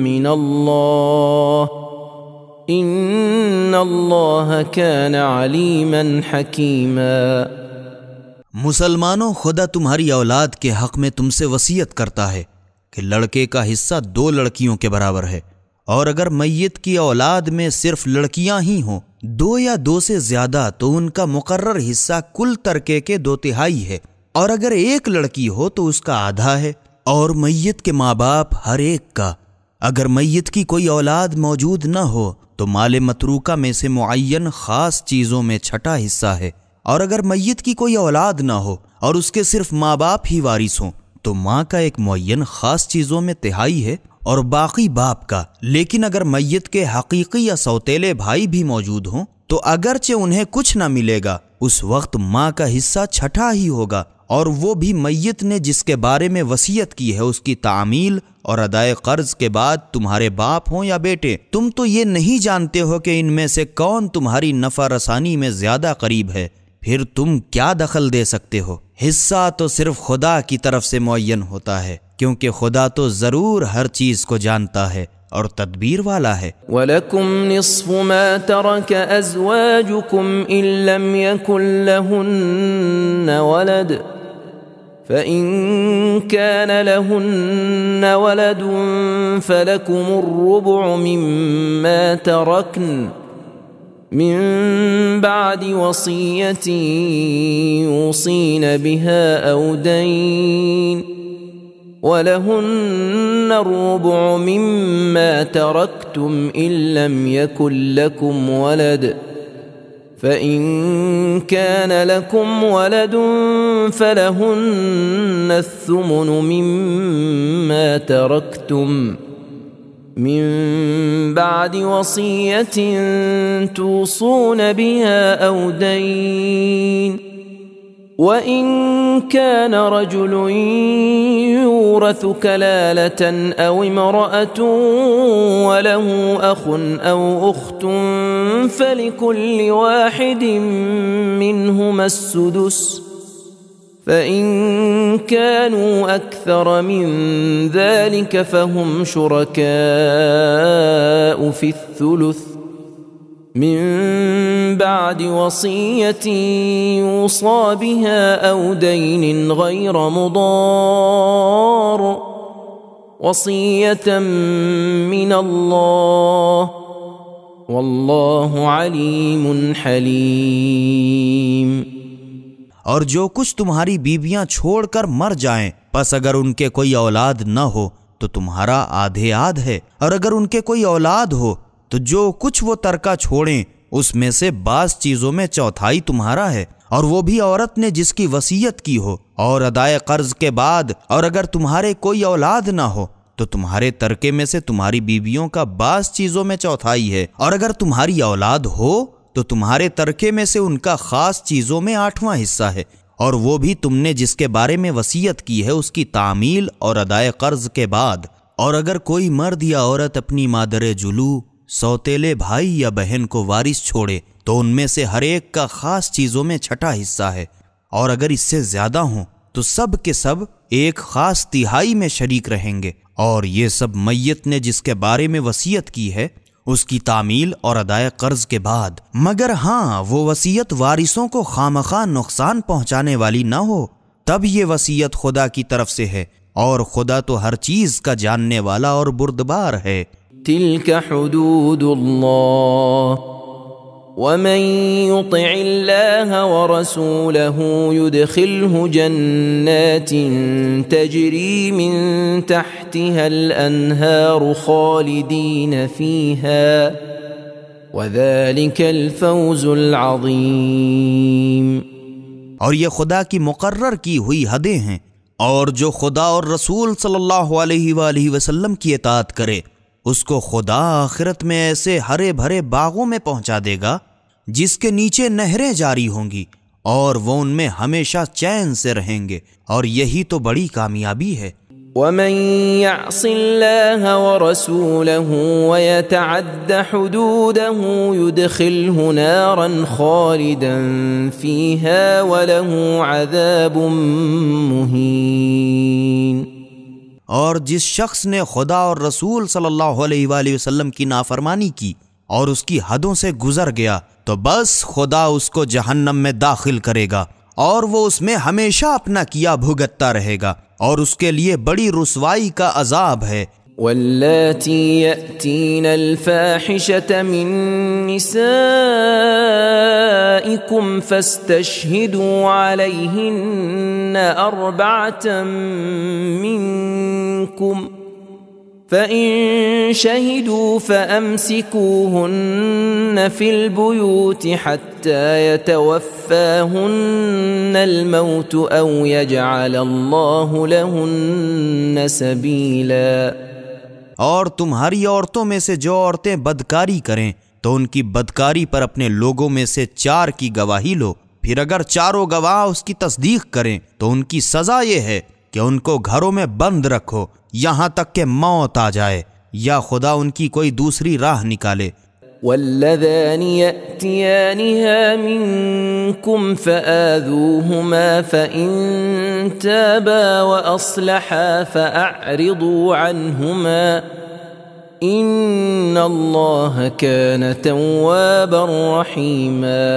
من الله إن الله كان عليما حكيما۔ مسلمانوں، خدا تمہاری اولاد کے حق میں تم سے وصیت کرتا ہے کہ لڑکے کا حصہ 2 لڑکیوں کے برابر ہے، اور اگر میت کی اولاد میں صرف لڑکیاں ہی ہوں 2 یا 2 سے زیادہ تو ان کا مقرر حصہ کل ترکے کے 2/3 ہے، اور اگر 1 لڑکی ہو تو اس کا آدھا ہے، اور میت کے ماں باپ ہر ایک کا۔ اگر میت کی کوئی اولاد موجود نہ ہو تو مال متروکہ میں سے معین خاص چیزوں میں 6واں حصہ ہے، اور اگر میت کی کوئی اولاد نہ ہو اور اس کے صرف ماں باپ ہی وارث ہوں تو ماں کا ایک معین خاص چیزوں میں 1/3 ہے اور باقی باپ کا۔ لیکن اگر میت کے حقیقی یا سوتیلے بھائی بھی موجود ہوں تو اگرچہ انہیں کچھ نہ ملے گا، اس وقت ماں کا حصہ 6واں ہی ہوگا، اور وہ بھی میت نے جس کے بارے میں وصیت کی ہے اس کی تعمیل اور ادائے قرض کے بعد، تمہارے باپ ہوں یا بیٹے۔ تم تو یہ نہیں جانتے ہو کہ ان میں سے کون تمہاری نفع رسانی میں زیادہ قریب ہے، پھر تم کیا دخل دے سکتے ہو؟ حصہ تو صرف خدا کی طرف سے معین ہوتا ہے، کیونکہ خدا تو ضرور ہر چیز کو جانتا ہے اور تدبیر والا ہے۔ وَلَكُمْ نِصْفُ مَا تَرَكَ أَزْوَاجُكُمْ إِن لَّمْ يَكُن لَّهُنَّ وَلَدٌ فَإِن كَانَ لَهُنَّ وَلَدٌ فَلَكُمُ الرُّبُعُ مِمَّا تَرَكْنَ من بعد وصية يوصين بها أو دين ولهن الربع مما تركتم إن لم يكن لكم ولد فإن كان لكم ولد فلهن الثمن مما تركتم من بعد وصية توصون بها أو دين وإن كان رجل يورث كلالة أو امرأة وله أخ أو أخت فلكل واحد منهما السدس فإن كانوا أكثر من ذلك فهم شركاء في الثلث من بعد وصية يوصى بها أو دين غير مضار وصية من الله والله عليم حليم۔ اور جو کچھ تمہاری بیویاں چھوڑ کر مر جائیں پس اگر ان کے کوئی اولاد نہ ہو تو تمہارا آدھے آدھ ہے، اور اگر ان کے کوئی اولاد ہو تو جو کچھ وہ ترکہ چھوڑیں اس میں سے بعض چیزوں میں چوتھائی تمہارا ہے، اور وہ بھی عورت نے جس کی وصیت کی ہو اور ادائے قرض کے بعد، اور اگر تمہارے کوئی اولاد نہ ہو تو تمہارے ترکے میں سے تمہاری بیویوں کا بعض چیزوں میں چوتھائی ہے، اور اگر تمہاری اولاد ہو تو تمہارے ترکے میں سے ان کا خاص چیزوں میں 8واں حصہ ہے، اور وہ بھی تم نے جس کے بارے میں وصیت کی ہے اس کی تعمیل اور ادائے قرض کے بعد۔ اور اگر کوئی مرد یا عورت اپنی مادر جلو، سوتیلے بھائی یا بہن کو وارث چھوڑے تو ان میں سے ہر ایک کا خاص چیزوں میں 6واں حصہ ہے، اور اگر اس سے زیادہ ہوں تو سب کے سب ایک خاص تہائی میں شریک رہیں گے، اور یہ سب میت نے جس کے بارے میں وصیت کی ہے اس کی تعمیل اور ادائے قرض کے بعد، مگر ہاں وہ وصیت وارثوں کو خامخواہ نقصان پہنچانے والی نہ ہو، تب یہ وصیت خدا کی طرف سے ہے، اور خدا تو ہر چیز کا جاننے والا اور بردبار ہے۔ تلك حدود الله ومن يطع الله ورسوله يدخله جنات تجري من تحتها الأنهار خالدين فيها وذلك الفوز العظيم۔ اور یہ خدا کی مقرر کی ہوئی حدیں ہیں، اور جو خدا اور رسول صلی اللہ علیہ وآلہ وسلم کی اطاعت کرے اس کو خدا آخرت میں ایسے ہرے بھرے باغوں میں پہنچا دے گا جس کے نیچے نہریں جاری ہوں گی، اور وہ ان میں ہمیشہ چین سے رہیں گے، اور یہی تو بڑی کامیابی ہے۔ ومن يعص الله ورسوله ويتعد حدوده يدخله نارا خالدا فيها وله عذاب مهين۔ اور جس شخص نے خدا اور رسول صلی اللہ علیہ وآلہ وسلم کی نافرمانی کی اور اس کی حدوں سے گزر گیا تو بس خدا اس کو جہنم میں داخل کرے گا، اور وہ اس میں ہمیشہ اپنا کیا بھگتتا رہے گا، اور اس کے لیے بڑی رسوائی کا عذاب ہے۔ واللاتی یأتین الفاحشة من نسائکم فاستشہدوا علیہن 4 منکم فإن شهدوا فأمسكوهن في البيوت حتى يتوفاهن الموت أو يجعل الله لهن سبيلا۔ اور تمہاری عورتوں میں سے جو عورتیں بدکاری کریں تو ان کی بدکاری پر اپنے لوگوں میں سے 4 کی گواہی لو، پھر اگر 4 گواہ اس کی تصدیق کریں تو ان کی سزا یہ ہے کہ ان کو گھروں میں بند رکھو یہاں تک کہ موت آ جائے یا خدا ان کی کوئی دوسری راہ نکالے۔ واللذان يأتيانها منكم فآذوهما فإن تابا وأصلحا فأعرضوا عنهما إن الله كان توابا رحيما۔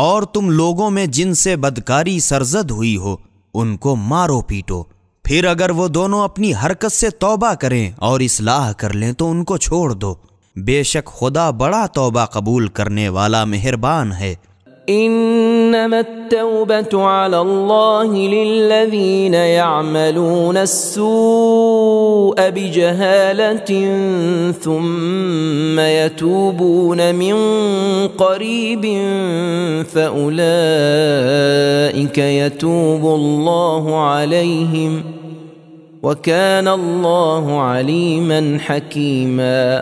اور تم لوگوں میں جن سے بدکاری سرزد ہوئی ہو ان کو مارو پیٹو، پھر اگر وہ دونوں اپنی حرکت سے توبہ کریں اور اصلاح کر لیں تو ان کو چھوڑ دو، بے شک خدا بڑا توبہ قبول کرنے والا مہربان ہے۔ انما التوبة على الله للذين يعملون السوء بجهالة ثم يتوبون من قريب فأولئك يتوب الله عليهم وَكَانَ اللَّهُ عَلِيمًا حَكِيمًا۔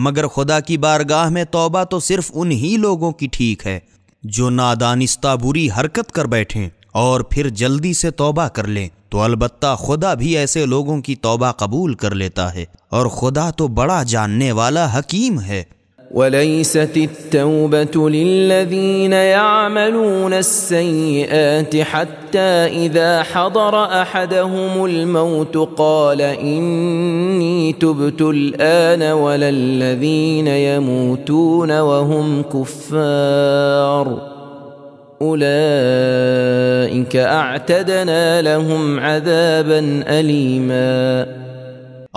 مگر خدا کی بارگاہ میں توبہ تو صرف انہی لوگوں کی ٹھیک ہے جو نادانستہ بری حرکت کر بیٹھیں اور پھر جلدی سے توبہ کر لیں، تو البتہ خدا بھی ایسے لوگوں کی توبہ قبول کر لیتا ہے، اور خدا تو بڑا جاننے والا حکیم ہے۔ وَلَيْسَتِ التَّوْبَةُ لِلَّذِينَ يَعْمَلُونَ السَّيِّئَاتِ حَتَّى إِذَا حَضَرَ أَحَدَهُمُ الْمَوْتُ قَالَ إِنِّي تُبْتُ الْآنَ وَلَا الَّذِينَ يَمُوتُونَ وَهُمْ كُفَّارٌ أُولَئِكَ أَعْتَدْنَا لَهُمْ عَذَابًا أَلِيمًا۔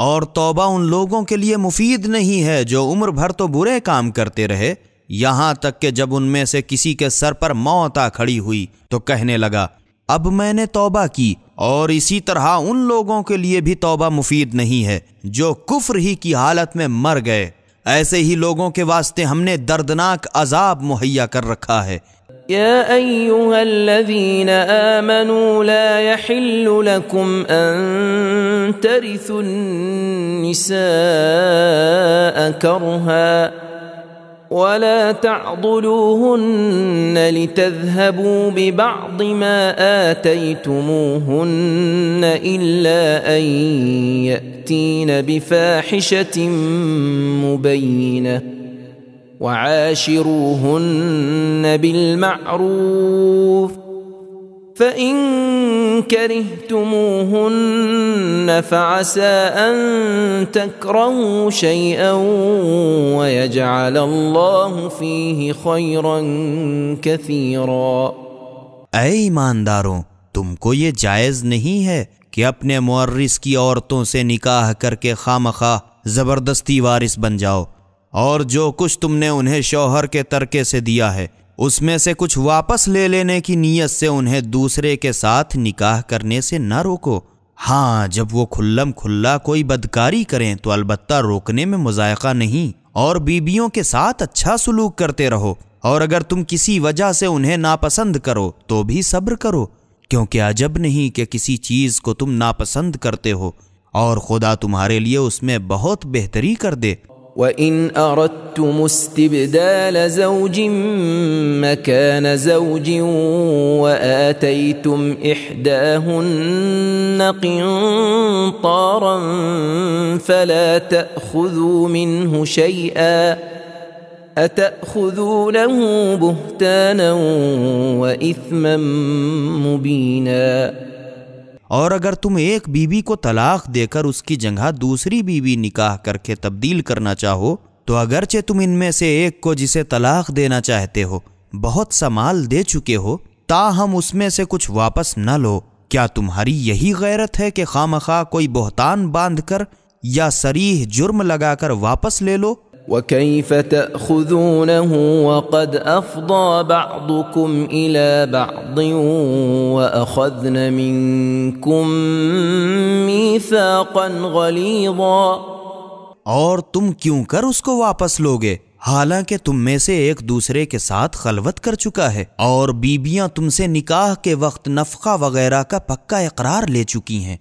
اور توبہ ان لوگوں کے لیے مفید نہیں ہے جو عمر بھر تو برے کام کرتے رہے، یہاں تک کہ جب ان میں سے کسی کے سر پر موت آ کھڑی ہوئی تو کہنے لگا اب میں نے توبہ کی، اور اسی طرح ان لوگوں کے لیے بھی توبہ مفید نہیں ہے جو کفر ہی کی حالت میں مر گئے۔ ایسے ہی لوگوں کے واسطے ہم نے دردناک عذاب مہیا کر رکھا ہے۔ يا أيها الذين آمنوا لا يحل لكم أن ترثوا النساء كرها ولا تعضلوهن لتذهبوا ببعض ما آتيتموهن إلا أن يأتين بفاحشة مبينة وعاشروهن بالمعروف فإن كرهتموهن فعسى أن تكرهوا شيئا ويجعل الله فيه خيرا كثيرا۔ اے ایمانداروں، تم کو یہ جائز نہیں ہے کہ اپنے مورث کی عورتوں سے نکاح کر کے خواہ زبردستی وارث بن جاؤ، اور جو کچھ تم نے انہیں شوہر کے ترکے سے دیا ہے اس میں سے کچھ واپس لے لینے کی نیت سے انہیں دوسرے کے ساتھ نکاح کرنے سے نہ روکو۔ ہاں، جب وہ کھلم کھلا کوئی بدکاری کریں تو البتہ روکنے میں مضائقہ نہیں، اور بیویوں کے ساتھ اچھا سلوک کرتے رہو، اور اگر تم کسی وجہ سے انہیں ناپسند کرو تو بھی صبر کرو، کیونکہ عجب نہیں کہ کسی چیز کو تم ناپسند کرتے ہو اور خدا تمہارے لیے اس میں بہت بہتری کر دے۔ وَإِنْ أَرَدْتُمُ اسْتِبْدَالَ زَوْجٍ مَكَانَ زَوْجٍ وَآتَيْتُمْ إِحْدَاهُنَّ قِنطَارًا فَلَا تَأْخُذُوا مِنْهُ شَيْئًا أَتَأْخُذُونَهُ بُهْتَانًا وَإِثْمًا مُبِينًا۔ اور اگر تم ایک بیوی کو طلاق دے کر اس کی جگہ دوسری بیوی نکاح کر کے تبدیل کرنا چاہو تو اگرچہ تم ان میں سے ایک کو جسے طلاق دینا چاہتے ہو بہت سا مال دے چکے ہو، تاہم اس میں سے کچھ واپس نہ لو، کیا تمہاری یہی غیرت ہے کہ خواہ کوئی بہتان باندھ کر یا صریح جرم لگا کر واپس لے لو؟ وَكَيْفَ تَأْخُذُونَهُ وَقَدْ أَفْضَى بَعْضُكُمْ إِلَى بَعْضٍ وَأَخَذْنَ مِنْكُمْ مِيثَاقًا غَلِيظًا۔ اور تم کیوں کر اس کو واپس لوگے حالانکہ تم میں سے ایک دوسرے کے ساتھ خلوت کر چکا ہے، اور بیویاں تم سے نکاح کے وقت نفقہ وغیرہ کا پکا اقرار لے چکی ہیں۔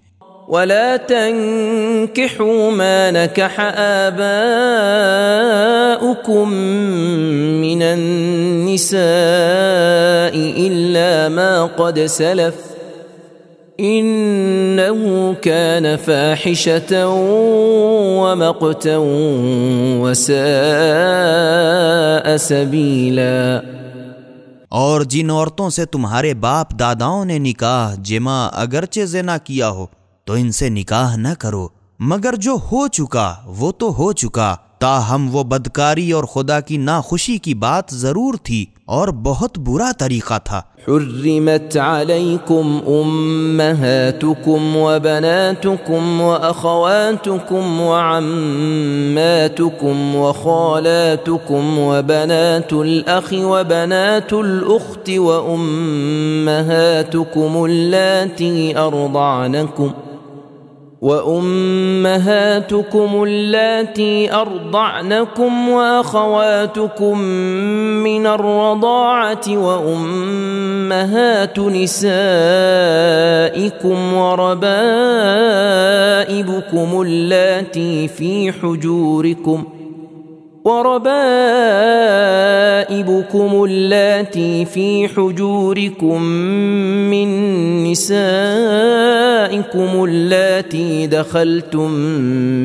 وَلَا تَنكِحُوا مَا نَكَحَ آبَاؤُكُم مِّنَ النِّسَاءِ إِلَّا مَا قَدْ سَلَفَ إِنَّهُ كَانَ فَاحِشَةً وَمَقْتًا وَسَاءَ سَبِيلًا۔ اور جن عورتوں سے تمہارے باپ داداؤں نے نکاح جمع اگرچہ زنا کیا ہو تو ان سے نکاح نہ کرو، مگر جو ہو چکا وہ تو ہو چکا، تاہم وہ بدکاری اور خدا کی ناخوشی کی بات ضرور تھی اور بہت برا طریقہ تھا۔ حرمت علیکم امہاتکم وبناتکم واخواتکم وعماتکم وخالاتکم وبنات الاخ وبنات الاخت وامہاتکم اللاتی ارضعنکم وأمهاتكم اللاتي أرضعنكم وأخواتكم من الرضاعة وأمهات نسائكم وربائبكم اللاتي في حجوركم من نسائكم اللاتي دخلتم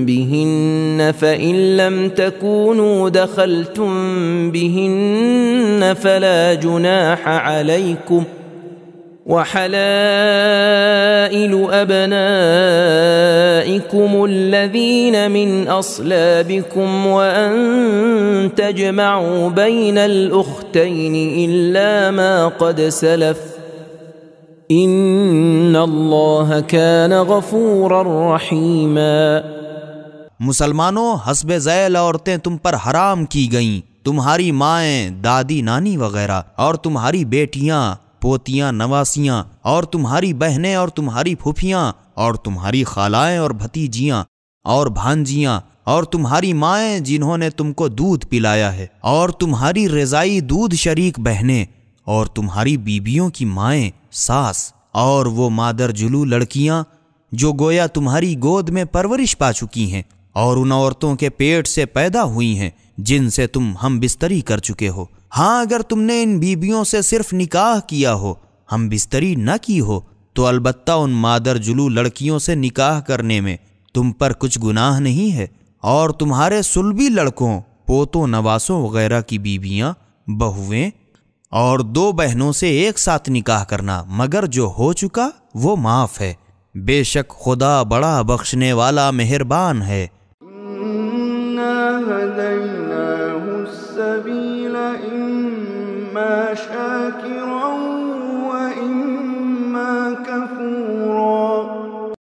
بهن فإن لم تكونوا دخلتم بهن فلا جناح عليكم وحلائل أبنائكم الذين من أصلابكم وأن تجمعوا بين الأختين إلا ما قد سلف إن الله كان غفورا رحيما۔ مسلمانوں، حسب ذیل عورتیں تم پر حرام کی گئیں، تمہاری مائیں، دادی، نانی وغیرہ، اور تمہاری بیٹیاں، پوتیاں، نواسیاں، اور تمہاری بہنیں اور تمہاری پھوپھیاں اور تمہاری خالائیں اور بھتیجیاں اور بھانجیاں اور تمہاری مائیں جنہوں نے تم کو دودھ پلایا ہے، اور تمہاری رضائی دودھ شریک بہنیں اور تمہاری بیبیوں کی مائیں، ساس، اور وہ مادر جلو لڑکیاں جو گویا تمہاری گود میں پرورش پا چکی ہیں، اور ان عورتوں کے پیٹ سے پیدا ہوئی ہیں جن سے تم ہم بستری کر چکے ہو۔ ہاں، اگر تم نے ان بیبیوں سے صرف نکاح کیا ہو، ہم بستری نہ کی ہو، تو البتہ ان مادر جلو لڑکیوں سے نکاح کرنے میں تم پر کچھ گناہ نہیں ہے، اور تمہارے صلبی لڑکوں، پوتوں، نواسوں وغیرہ کی بیبیاں، بہویں اور 2 بہنوں سے ایک ساتھ نکاح کرنا، مگر جو ہو چکا وہ معاف ہے۔ بے شک خدا بڑا بخشنے والا مہربان ہے۔ إنا هديناه